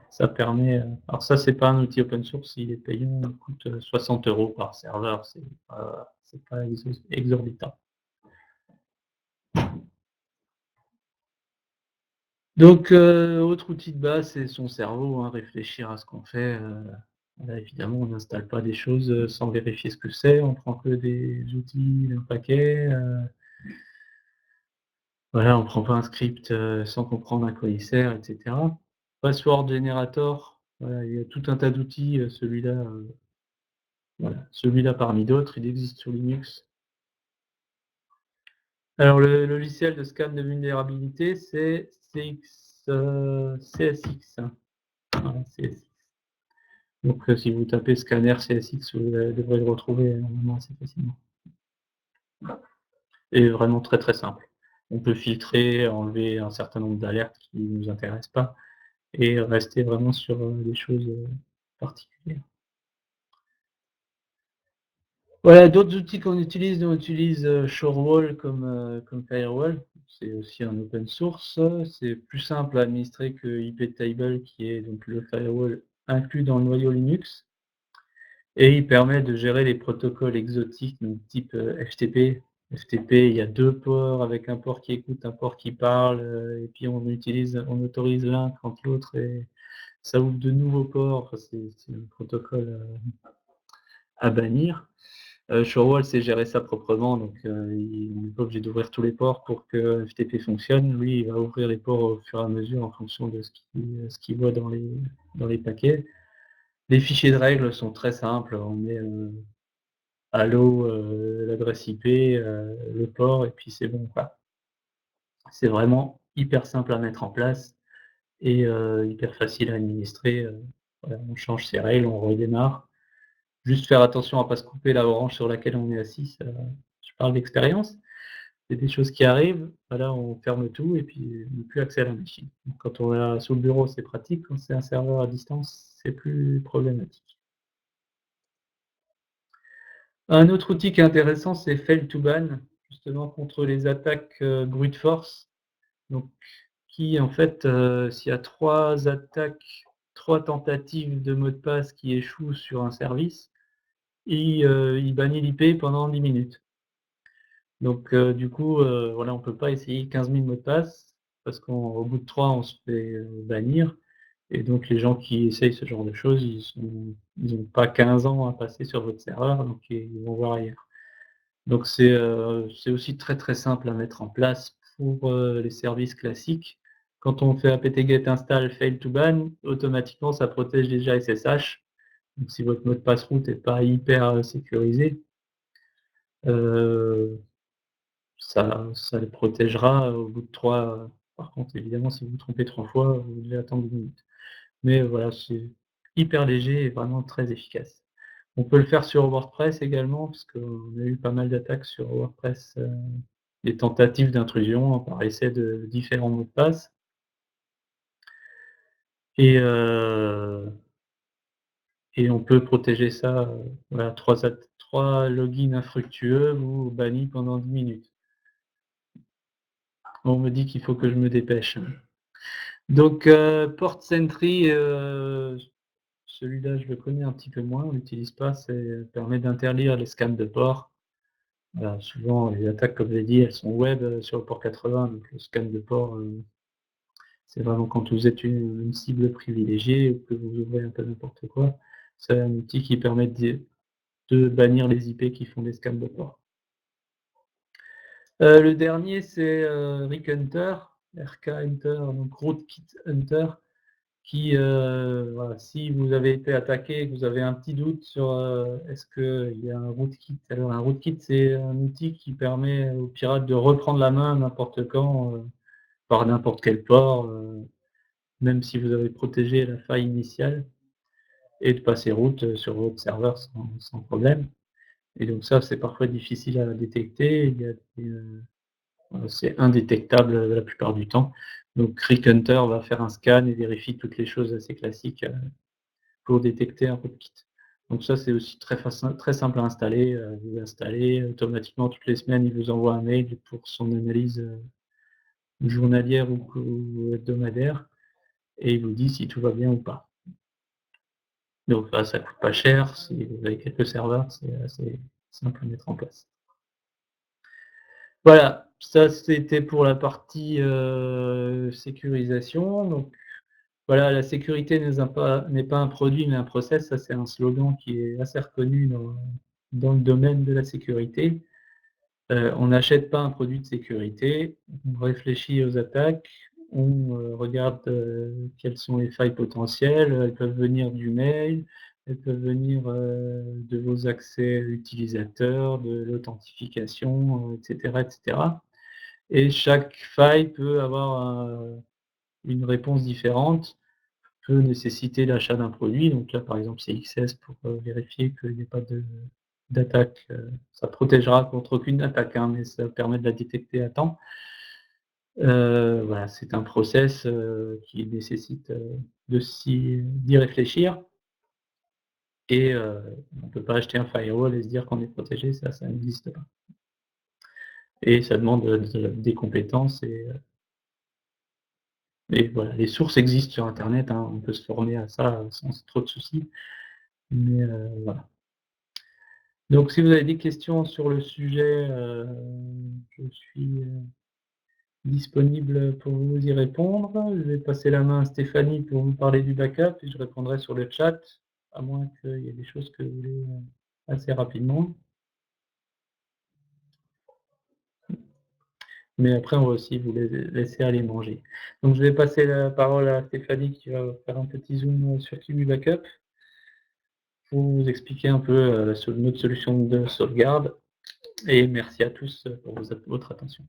ça permet, alors ça, c'est pas un outil open source, il est payant, il coûte, 60 € par serveur, c'est pas exorbitant. Donc, autre outil de base, c'est son cerveau, hein, réfléchir à ce qu'on fait, là évidemment on n'installe pas des choses, sans vérifier ce que c'est, on prend que des outils d'un paquet, voilà, on prend pas un script, sans comprendre à quoi il sert et cetera. Password Generator, voilà, il y a tout un tas d'outils, celui-là, voilà, celui-là parmi d'autres, il existe sur Linux. Alors le logiciel de scan de vulnérabilité, c'est CSX, hein, voilà, CSX. Donc, si vous tapez scanner CSX, vous, devrez le retrouver, normalement assez facilement et vraiment très, très simple. On peut filtrer, enlever un certain nombre d'alertes qui ne nous intéressent pas et rester vraiment sur, des choses, particulières. Voilà, d'autres outils qu'on utilise, nous on utilise, Shorewall comme firewall. C'est aussi un open source, c'est plus simple à administrer que iptable qui est donc le firewall inclus dans le noyau Linux. Et il permet de gérer les protocoles exotiques, donc type, FTP. FTP, il y a 2 ports avec un port qui écoute, un port qui parle, et puis on autorise l'un quand l'autre ça ouvre de nouveaux ports. Enfin, c'est un protocole, à bannir. Shorewall sait gérer ça proprement, donc il n'est pas obligé d'ouvrir tous les ports pour que FTP fonctionne. Lui, il va ouvrir les ports au fur et à mesure en fonction de ce qu'il voit dans les paquets. Les fichiers de règles sont très simples, on met, allo, l'adresse IP, le port et puis c'est bon, quoi. C'est vraiment hyper simple à mettre en place et hyper facile à administrer, voilà, on change ses règles, on redémarre. Juste faire attention à pas se couper la branche sur laquelle on est assis, ça je parle d'expérience. C'est des choses qui arrivent, voilà, on ferme tout et puis on n'a plus accès à la machine. Donc quand on est sous le bureau, c'est pratique, quand c'est un serveur à distance, c'est plus problématique. Un autre outil qui est intéressant, c'est Fail2Ban, justement contre les attaques, brute force. Donc qui en fait, s'il y a 3 attaques, 3 tentatives de mot de passe qui échouent sur un service, il bannit l'IP pendant 10 minutes. Donc du coup, voilà, on peut pas essayer 15 000 mots de passe parce qu'au bout de 3, on se fait, bannir et donc les gens qui essayent ce genre de choses, ils ont pas 15 ans à passer sur votre serveur, donc ils vont voir ailleurs. Donc c'est aussi très, très simple à mettre en place pour, les services classiques. Quand on fait apt-get install fail2ban, automatiquement ça protège déjà SSH. Donc si votre mot de passe root est pas hyper, sécurisé, heu, ça le protégera au bout de 3. Par contre évidemment si vous vous trompez 3 fois, vous devez attendre 10 minutes. Mais voilà, c'est hyper léger et vraiment très efficace. On peut le faire sur WordPress également, parce qu'on a eu pas mal d'attaques sur WordPress, des tentatives d'intrusion par essai de différents mots de passe et on peut protéger ça, voilà, 3 logins infructueux vous bannis pendant 10 minutes. On me dit qu'il faut que je me dépêche. Donc Port Sentry, celui-là je le connais un petit peu moins, on l'utilise pas, c'est permet d'interdire les scans de port. Souvent les attaques comme je l'ai dit, elles sont web, sur le port 80, donc le scan de port, c'est vraiment quand vous êtes une cible privilégiée ou que vous ouvrez un peu n'importe quoi. C'est un outil qui permet de bannir les IP qui font des scans de port. Le dernier c'est, RK Hunter, RK Hunter, donc Rootkit Hunter qui, voilà, si vous avez été attaqué et que vous avez un petit doute sur, est-ce qu'il y a un rootkit. Alors un rootkit, c'est un outil qui permet aux pirates de reprendre la main n'importe quand, par n'importe quel port, même si vous avez protégé la faille initiale et de passer route sur votre serveur sans problème. Et donc ça, c'est parfois difficile à détecter. Il y a c'est indétectable la plupart du temps. Donc Creek Hunter va faire un scan et vérifie toutes les choses assez classiques, pour détecter un rootkit. Donc ça, c'est aussi très simple à installer. Vous l'installez automatiquement toutes les semaines, il vous envoie un mail pour son analyse, journalière ou hebdomadaire et il vous dit si tout va bien ou pas. Donc ça coûte pas cher, si vous avez quelques serveurs, c'est assez simple à mettre en place. Voilà, ça c'était pour la partie, sécurisation. Donc voilà, la sécurité n'est pas un produit mais un process. Ça, c'est un slogan qui est assez reconnu dans le domaine de la sécurité. On n'achète pas un produit de sécurité, on réfléchit aux attaques, on, regarde, quelles sont les failles potentielles. Elles peuvent venir du mail, elles peuvent venir, de vos accès utilisateurs, de l'authentification, et cetera, et cetera. Et chaque faille peut avoir, une réponse différente, peut nécessiter l'achat d'un produit. Donc là, par exemple, c'est XS pour, vérifier qu'il n'y ait pas d'attaque, ça protégera contre aucune attaque, hein, mais ça permet de la détecter à temps. Voilà, c'est un process, qui nécessite, d'y réfléchir et on ne peut pas acheter un firewall et se dire qu'on est protégé, ça n'existe pas. Et ça demande, des compétences et voilà, les sources existent sur internet, hein, on peut se former à ça sans trop de soucis, mais voilà. Donc si vous avez des questions sur le sujet, je suis, disponible pour vous y répondre. Je vais passer la main à Stéphanie pour vous parler du backup et je répondrai sur le chat, à moins qu'il y ait des choses que vous voulez, assez rapidement. Mais après, on va aussi vous laisser aller manger. Donc je vais passer la parole à Stéphanie qui va faire un petit zoom sur Kiwi Backup pour vous expliquer un peu, sur notre solution de sauvegarde et merci à tous, pour votre attention.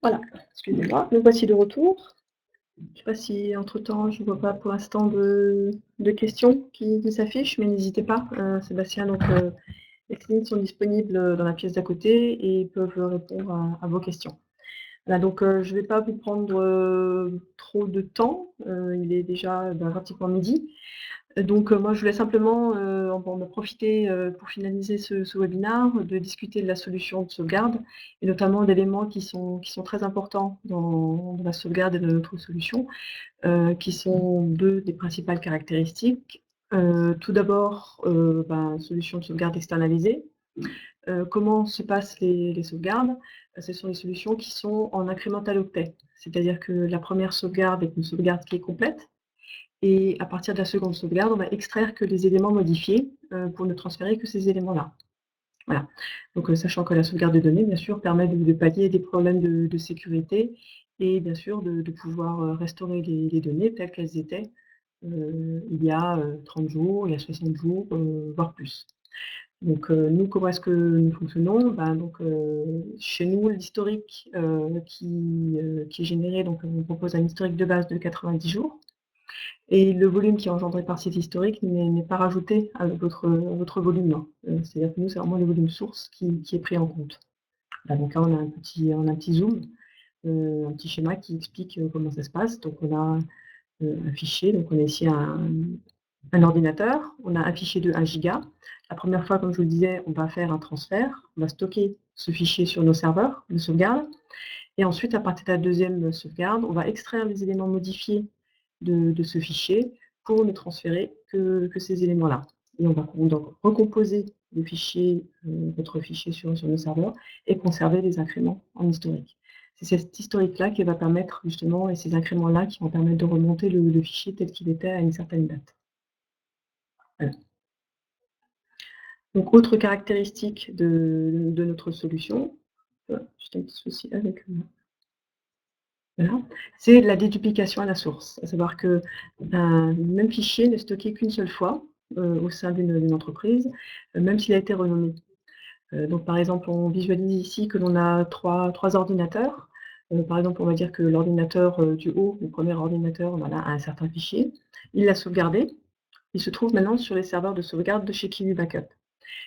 Voilà, excusez-moi, nous voici de retour. Je ne sais pas si entre-temps, je ne vois pas pour l'instant de questions qui s'affichent, mais n'hésitez pas, Sébastien, donc les Céline sont disponibles dans la pièce d'à côté et peuvent répondre à vos questions. Voilà, donc je ne vais pas vous prendre trop de temps, il est déjà pratiquement midi. Donc moi, je voulais simplement en profiter pour finaliser ce webinaire, de discuter de la solution de sauvegarde et notamment d'éléments qui sont très importants dans la sauvegarde et de notre solution, qui sont deux des principales caractéristiques. Tout d'abord, solution de sauvegarde externalisée. Comment se passent les sauvegardes? Ce sont des solutions qui sont en incremental octet, c'est-à-dire que la première sauvegarde est une sauvegarde qui est complète, et à partir de la seconde sauvegarde, on va extraire que les éléments modifiés pour ne transférer que ces éléments-là. Voilà. Donc, sachant que la sauvegarde de données, bien sûr, permet de pallier des problèmes de sécurité et bien sûr de pouvoir restaurer les données telles qu'elles étaient il y a 30 jours, il y a 60 jours, voire plus. Donc, nous, comment est-ce que nous fonctionnons? Chez nous, l'historique qui est généré, donc on propose un historique de base de 90 jours. Et le volume qui est engendré par cet historique n'est pas rajouté à votre volume, hein. C'est-à-dire que nous, c'est vraiment le volume source qui est pris en compte. Là, donc là, on a un petit zoom, un petit schéma qui explique comment ça se passe. Donc on a un fichier, donc on a ici un ordinateur, on a un fichier de 1 giga. La première fois, comme je vous le disais, on va faire un transfert, on va stocker ce fichier sur nos serveurs de sauvegarde. Et ensuite, à partir de la deuxième sauvegarde, on va extraire les éléments modifiés de ce fichier pour ne transférer que ces éléments-là. Et on va donc recomposer le fichier, votre fichier sur nos serveurs et conserver les incréments en historique. C'est cet historique-là qui va permettre justement, et ces incréments-là qui vont permettre de remonter le fichier tel qu'il était à une certaine date. Voilà. Donc, autre caractéristique de notre solution, juste un petit souci avec voilà, c'est la déduplication à la source. À savoir que un même fichier n'est stocké qu'une seule fois au sein d'une entreprise, même s'il a été renommé. Donc par exemple, on visualise ici que l'on a trois ordinateurs. Par exemple, on va dire que l'ordinateur du haut, le premier ordinateur, voilà, a un certain fichier. Il l'a sauvegardé. Il se trouve maintenant sur les serveurs de sauvegarde de chez Kiwi Backup.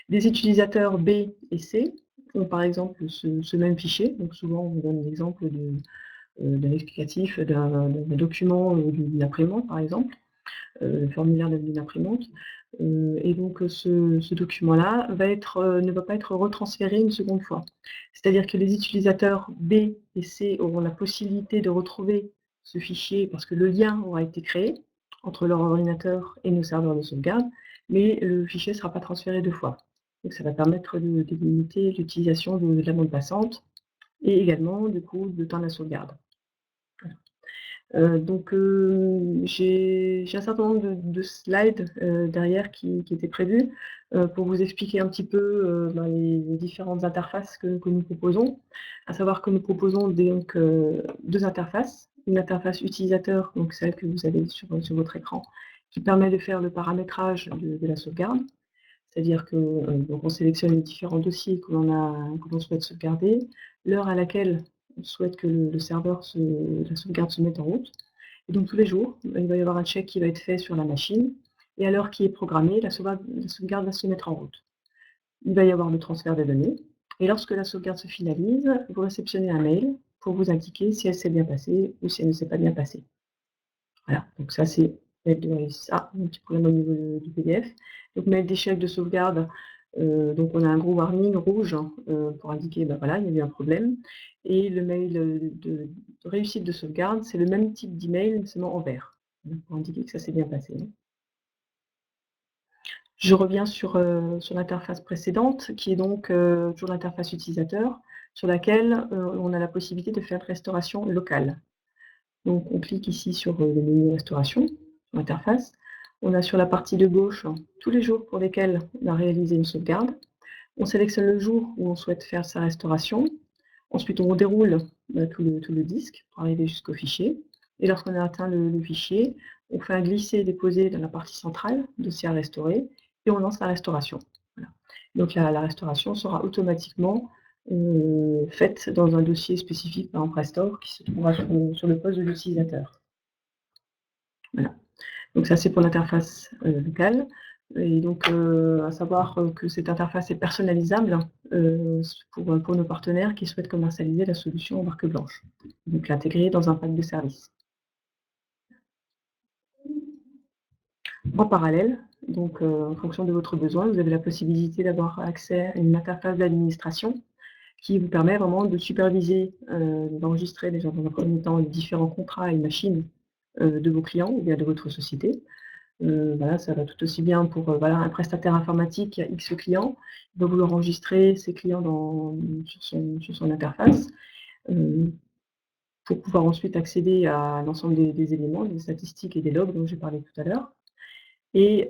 Des utilisateurs B et C ont par exemple ce même fichier. Donc souvent, on donne l'exemple d'un explicatif d'un document d'une imprimante, par exemple, le formulaire d'une imprimante. Et donc ce document-là ne va pas être retransféré une seconde fois. C'est-à-dire que les utilisateurs B et C auront la possibilité de retrouver ce fichier parce que le lien aura été créé entre leur ordinateur et nos serveurs de sauvegarde, mais le fichier ne sera pas transféré deux fois. Donc ça va permettre de limiter l'utilisation de la bande passante et également, du coup, le temps de la sauvegarde. Donc j'ai un certain nombre de slides derrière qui étaient prévus pour vous expliquer un petit peu les différentes interfaces que nous proposons. À savoir que nous proposons donc deux interfaces. Une interface utilisateur, donc celle que vous avez sur votre écran, qui permet de faire le paramétrage de la sauvegarde. C'est-à-dire que donc on sélectionne les différents dossiers que l'on souhaite sauvegarder, l'heure à laquelle on souhaite que la sauvegarde se mette en route. Et donc tous les jours, il va y avoir un check qui va être fait sur la machine, et à l'heure qui est programmée, la sauvegarde va se mettre en route. Il va y avoir le transfert des données, et lorsque la sauvegarde se finalise, vous réceptionnez un mail pour vous indiquer si elle s'est bien passée ou si elle ne s'est pas bien passée. Voilà, donc ça c'est ça, un petit problème au niveau du PDF. Donc mail d'échec de sauvegarde, donc on a un gros warning rouge pour indiquer, voilà, il y a eu un problème. Et le mail de réussite de sauvegarde, c'est le même type d'email, seulement en vert, pour indiquer que ça s'est bien passé. Je reviens sur l'interface précédente, qui est donc toujours l'interface utilisateur, sur laquelle on a la possibilité de faire restauration locale. Donc on clique ici sur le menu restauration, sur l'interface. On a sur la partie de gauche tous les jours pour lesquels on a réalisé une sauvegarde. On sélectionne le jour où on souhaite faire sa restauration. Ensuite, on déroule tout le disque pour arriver jusqu'au fichier. Et lorsqu'on a atteint le fichier, on fait un glisser-déposer dans la partie centrale, dossier à restaurer, et on lance la restauration. Voilà. Donc la restauration sera automatiquement faite dans un dossier spécifique, par exemple Restore, qui se trouvera sur le poste de l'utilisateur. Voilà. Donc ça, c'est pour l'interface locale. Et donc, à savoir que cette interface est personnalisable pour nos partenaires qui souhaitent commercialiser la solution en marque blanche. Donc l'intégrer dans un pack de services. En parallèle, donc en fonction de votre besoin, vous avez la possibilité d'avoir accès à une interface d'administration qui vous permet vraiment de superviser, d'enregistrer déjà dans un premier temps les différents contrats et machines de vos clients ou bien de votre société. Voilà, ça va tout aussi bien pour voilà, un prestataire informatique qui a X clients, il va vouloir enregistrer ses clients sur son interface pour pouvoir ensuite accéder à l'ensemble des éléments, des statistiques et des logs dont j'ai parlé tout à l'heure. Et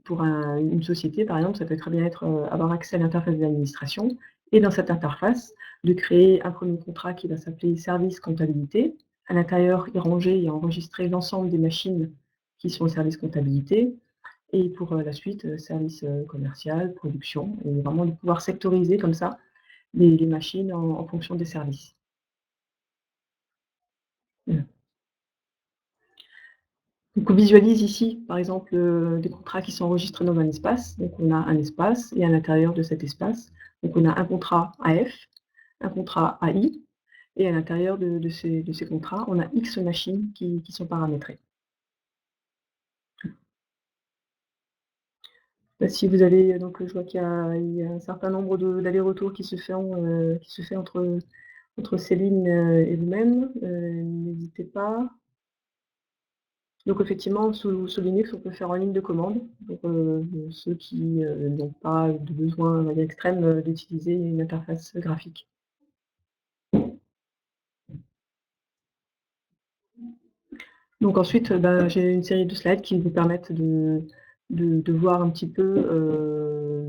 pour une société, par exemple, ça peut très bien être avoir accès à l'interface d'administration et dans cette interface, de créer un premier contrat qui va s'appeler service comptabilité. À l'intérieur, y ranger et enregistrer l'ensemble des machines qui sont au service comptabilité. Et pour la suite, service commercial, production, et vraiment de pouvoir sectoriser comme ça les machines en fonction des services. Voilà. Donc on visualise ici, par exemple, des contrats qui sont enregistrés dans un espace. Donc on a un espace et à l'intérieur de cet espace, donc on a un contrat AF, un contrat AI, et à l'intérieur de ces contrats, on a X machines qui sont paramétrées. Si vous avez, donc je vois qu'il y a un certain nombre d'allers-retours qui se fait entre Céline et vous-même. N'hésitez pas. Donc effectivement, sous Linux, on peut faire en ligne de commande pour ceux qui n'ont pas de besoin, on va dire, extrême d'utiliser une interface graphique. Donc ensuite, j'ai une série de slides qui vous permettent de voir un petit peu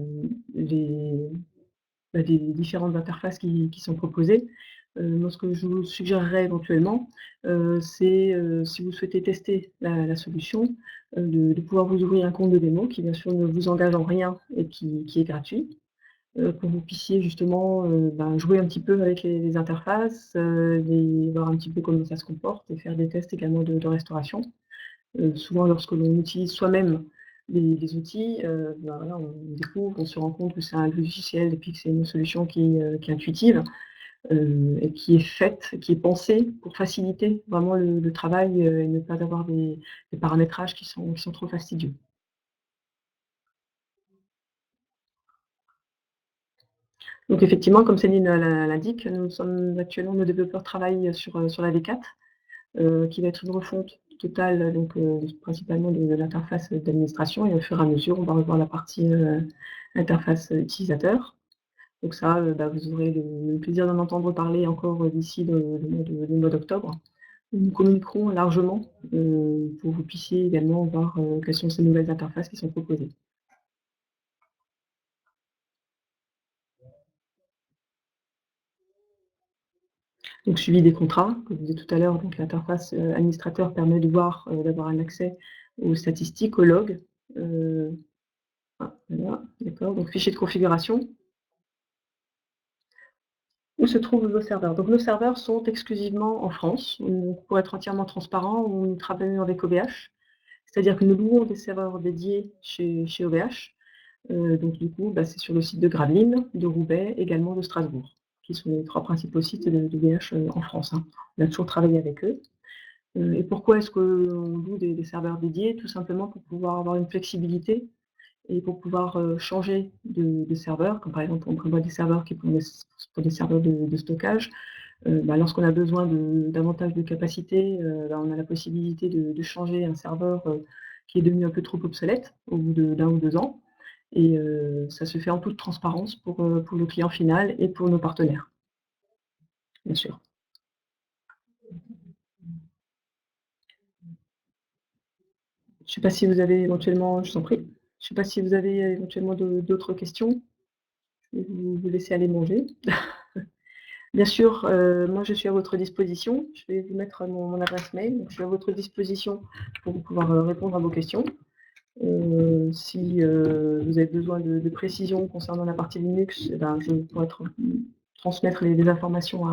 les différentes interfaces qui sont proposées. Moi, ce que je vous suggérerais éventuellement, c'est, si vous souhaitez tester la solution, de pouvoir vous ouvrir un compte de démo qui, bien sûr, ne vous engage en rien et qui est gratuit. pour que vous puissiez justement jouer un petit peu avec les interfaces, voir un petit peu comment ça se comporte et faire des tests également de restauration. Souvent, lorsque l'on utilise soi-même les outils, voilà, on découvre, on se rend compte que c'est un logiciel et puis que c'est une solution qui est intuitive et qui est faite, qui est pensée pour faciliter vraiment le travail et ne pas avoir des paramétrages qui sont trop fastidieux. Donc effectivement, comme Céline l'indique, nous sommes actuellement nos développeurs travaillent sur la V4, qui va être une refonte totale, donc principalement de l'interface d'administration et au fur et à mesure, on va revoir la partie, interface utilisateur. Donc ça, vous aurez le plaisir d'en entendre parler encore d'ici le mois d'octobre. Nous communiquerons largement, pour que vous puissiez également voir, quelles sont ces nouvelles interfaces qui sont proposées. Donc suivi des contrats, comme je disais tout à l'heure, donc l'interface, administrateur permet de voir, d'avoir un accès aux statistiques, aux logs. Voilà, d'accord, donc fichier de configuration. Où se trouvent vos serveurs? Donc nos serveurs sont exclusivement en France. Pour être entièrement transparent, nous travaillons avec OVH, c'est-à-dire que nous louons des serveurs dédiés chez OVH. Donc du coup, c'est sur le site de Gravelines, de Roubaix, également de Strasbourg, qui sont les 3 principaux sites d'OVH, en France, hein. On a toujours travaillé avec eux. Et pourquoi est-ce qu'on loue des serveurs dédiés? Tout simplement pour pouvoir avoir une flexibilité et pour pouvoir, changer de serveur, comme par exemple on prévoit des serveurs qui pour des serveurs de stockage. Lorsqu'on a besoin de davantage de capacité, on a la possibilité de changer un serveur, qui est devenu un peu trop obsolète au bout d'1 ou 2 ans et ça se fait en toute transparence pour le client final et pour nos partenaires, bien sûr. Je sais pas si vous avez éventuellement je vous en prie. Je sais pas si vous avez éventuellement d'autres questions? Je vais vous laisser aller manger. Bien sûr, moi je suis à votre disposition. Je vais vous mettre mon adresse mail, donc je suis à votre disposition pour pouvoir, répondre à vos questions. Si, vous avez besoin de précisions concernant la partie Linux, je pourrais transmettre les informations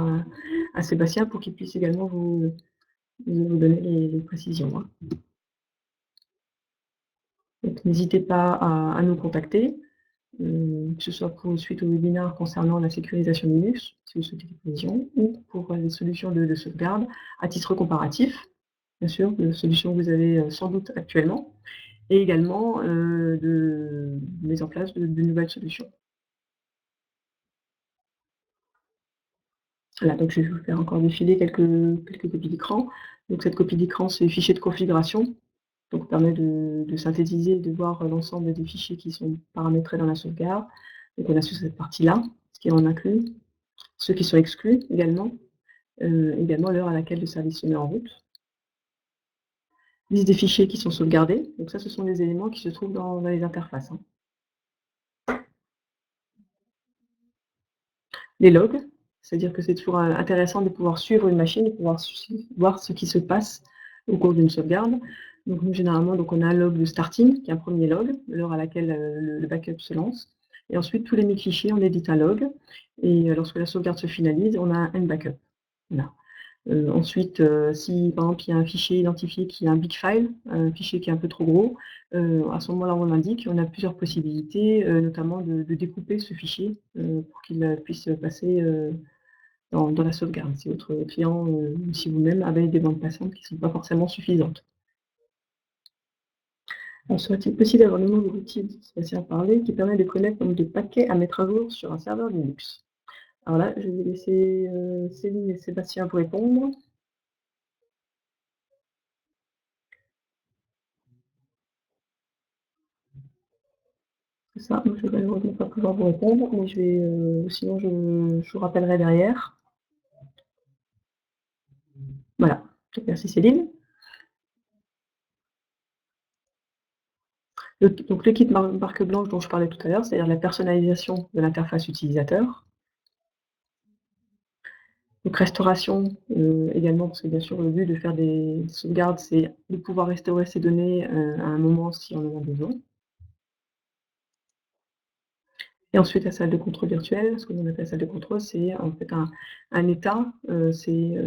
à Sébastien pour qu'il puisse également vous donner les précisions, hein. Donc n'hésitez pas à nous contacter. Que ce soit suite au webinaire concernant la sécurisation Linux, si vous souhaitez des précisions, ou pour les solutions de sauvegarde à titre comparatif, bien sûr, de solutions que vous avez sans doute actuellement, et également de mise en place de nouvelles solutions. Voilà, donc je vais vous faire encore défiler quelques copies d'écran. Donc cette copie d'écran, c'est le fichier de configuration, donc permet de synthétiser et de voir l'ensemble des fichiers qui sont paramétrés dans la sauvegarde. Donc on a sur cette partie-là, ce qui en inclut. Ceux qui sont exclus également l'heure à laquelle le service se met en route. Liste des fichiers qui sont sauvegardés, donc ça ce sont des éléments qui se trouvent dans les interfaces, hein. Les logs, c'est-à-dire que c'est toujours intéressant de pouvoir suivre une machine et pouvoir voir ce qui se passe au cours d'une sauvegarde. Donc nous généralement on a un log de starting, qui est un premier log, l'heure à laquelle le backup se lance. Et ensuite tous les 1000 fichiers, on édite un log, et lorsque la sauvegarde se finalise, on a un end backup. Voilà. Ensuite, si par exemple il y a un fichier identifié qui est un big file, un fichier qui est un peu trop gros, à ce moment-là on l'indique, on a plusieurs possibilités, notamment de découper ce fichier, pour qu'il puisse passer, dans la sauvegarde, si votre client, ou si vous-même avez des bandes passantes qui ne sont pas forcément suffisantes. Alors serait-il possible d'avoir le nom de l'outil dont Sébastien parlait, qui permet de connaître le nombre de paquets à mettre à jour sur un serveur Linux? Alors là, je vais laisser, Céline et Sébastien vous répondre. C'est ça, donc je vais malheureusement pas pouvoir vous répondre, mais je vais, sinon je vous rappellerai derrière. Voilà, donc merci Céline. Donc le kit marque blanche dont je parlais tout à l'heure, c'est-à-dire la personnalisation de l'interface utilisateur. Donc restauration, également, parce que bien sûr le but de faire des sauvegardes, c'est de pouvoir restaurer ces données, à un moment si on en a besoin. Et ensuite, la salle de contrôle virtuelle, ce qu'on appelle la salle de contrôle, c'est en fait un état, c'est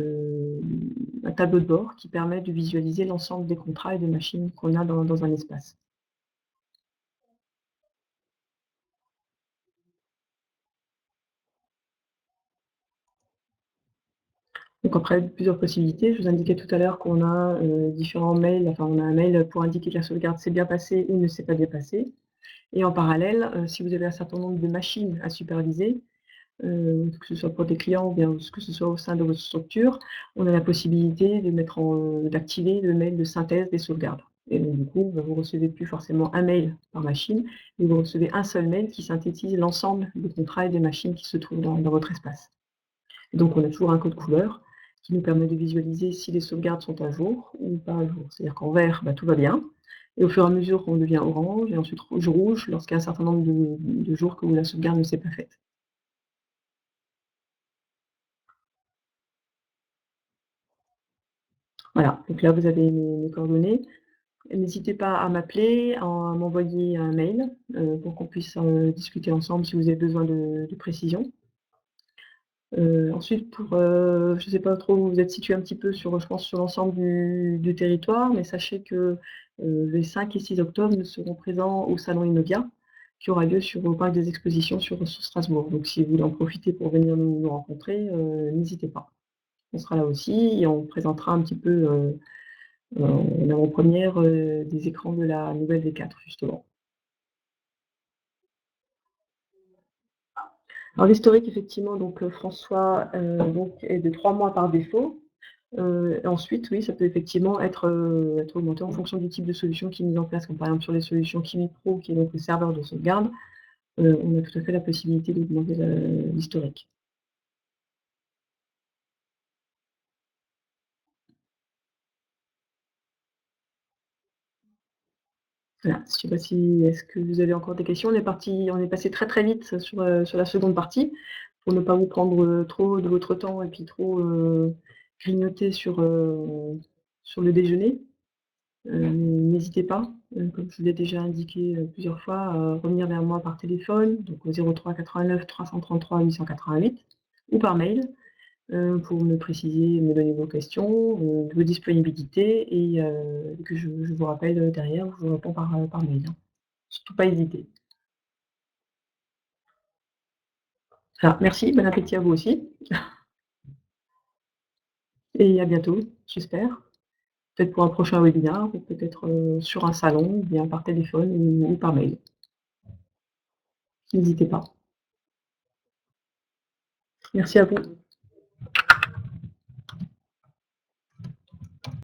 un tableau de bord qui permet de visualiser l'ensemble des contrats et des machines qu'on a dans un espace. Donc après, plusieurs possibilités. Je vous indiquais tout à l'heure qu'on a différents mails, enfin on a un mail pour indiquer que la sauvegarde s'est bien passée ou ne s'est pas dépassée. Et en parallèle, si vous avez un certain nombre de machines à superviser, que ce soit pour des clients ou bien que ce soit au sein de votre structure, on a la possibilité de d'activer le mail de synthèse des sauvegardes. Et donc du coup, vous recevez plus forcément un mail par machine, mais vous recevez un seul mail qui synthétise l'ensemble des contrats et des machines qui se trouvent dans votre espace. Et donc on a toujours un code couleur qui nous permet de visualiser si les sauvegardes sont à jour ou pas à jour. C'est-à-dire qu'en vert, tout va bien, et au fur et à mesure, on devient orange, et ensuite rouge lorsqu'il y a un certain nombre de jours où la sauvegarde ne s'est pas faite. Voilà, donc là vous avez mes coordonnées. N'hésitez pas à m'appeler, à m'envoyer un mail, pour qu'on puisse, discuter ensemble si vous avez besoin de précisions. Ensuite pour, je ne sais pas trop où vous êtes situé un petit peu sur, je pense sur l'ensemble du territoire, mais sachez que, les 5 et 6 octobre, nous serons présents au salon Innovia, qui aura lieu au parc des expositions sur Strasbourg. Donc si vous voulez en profiter pour venir nous rencontrer, n'hésitez pas. On sera là aussi et on présentera un petit peu, en avant-première, des écrans de la nouvelle V4 justement. Alors l'historique effectivement donc, François, donc est de 3 mois par défaut. Ensuite oui, ça peut effectivement être augmenté en fonction du type de solution qui est mise en place. Comme par exemple sur les solutions Kimi Pro, qui est donc le serveur de sauvegarde, on a tout à fait la possibilité d'augmenter l'historique. Voilà, je sais pas si est-ce que vous avez encore des questions? On est passé très, très vite sur la seconde partie, pour ne pas vous prendre, trop de votre temps et puis trop, grignoter sur le déjeuner. N'hésitez pas, comme je vous l'ai déjà indiqué, plusieurs fois, à revenir vers moi par téléphone, donc au 03 89 333 888 ou par mail, pour me préciser, me donner vos questions, vos disponibilités et que je vous rappelle, derrière, je vous réponds par mail, hein. Surtout pas hésiter. Alors merci, bon appétit à vous aussi et à bientôt, j'espère. Peut-être pour un prochain webinaire ou peut-être, sur un salon ou bien par téléphone ou par mail. N'hésitez pas. Merci à vous.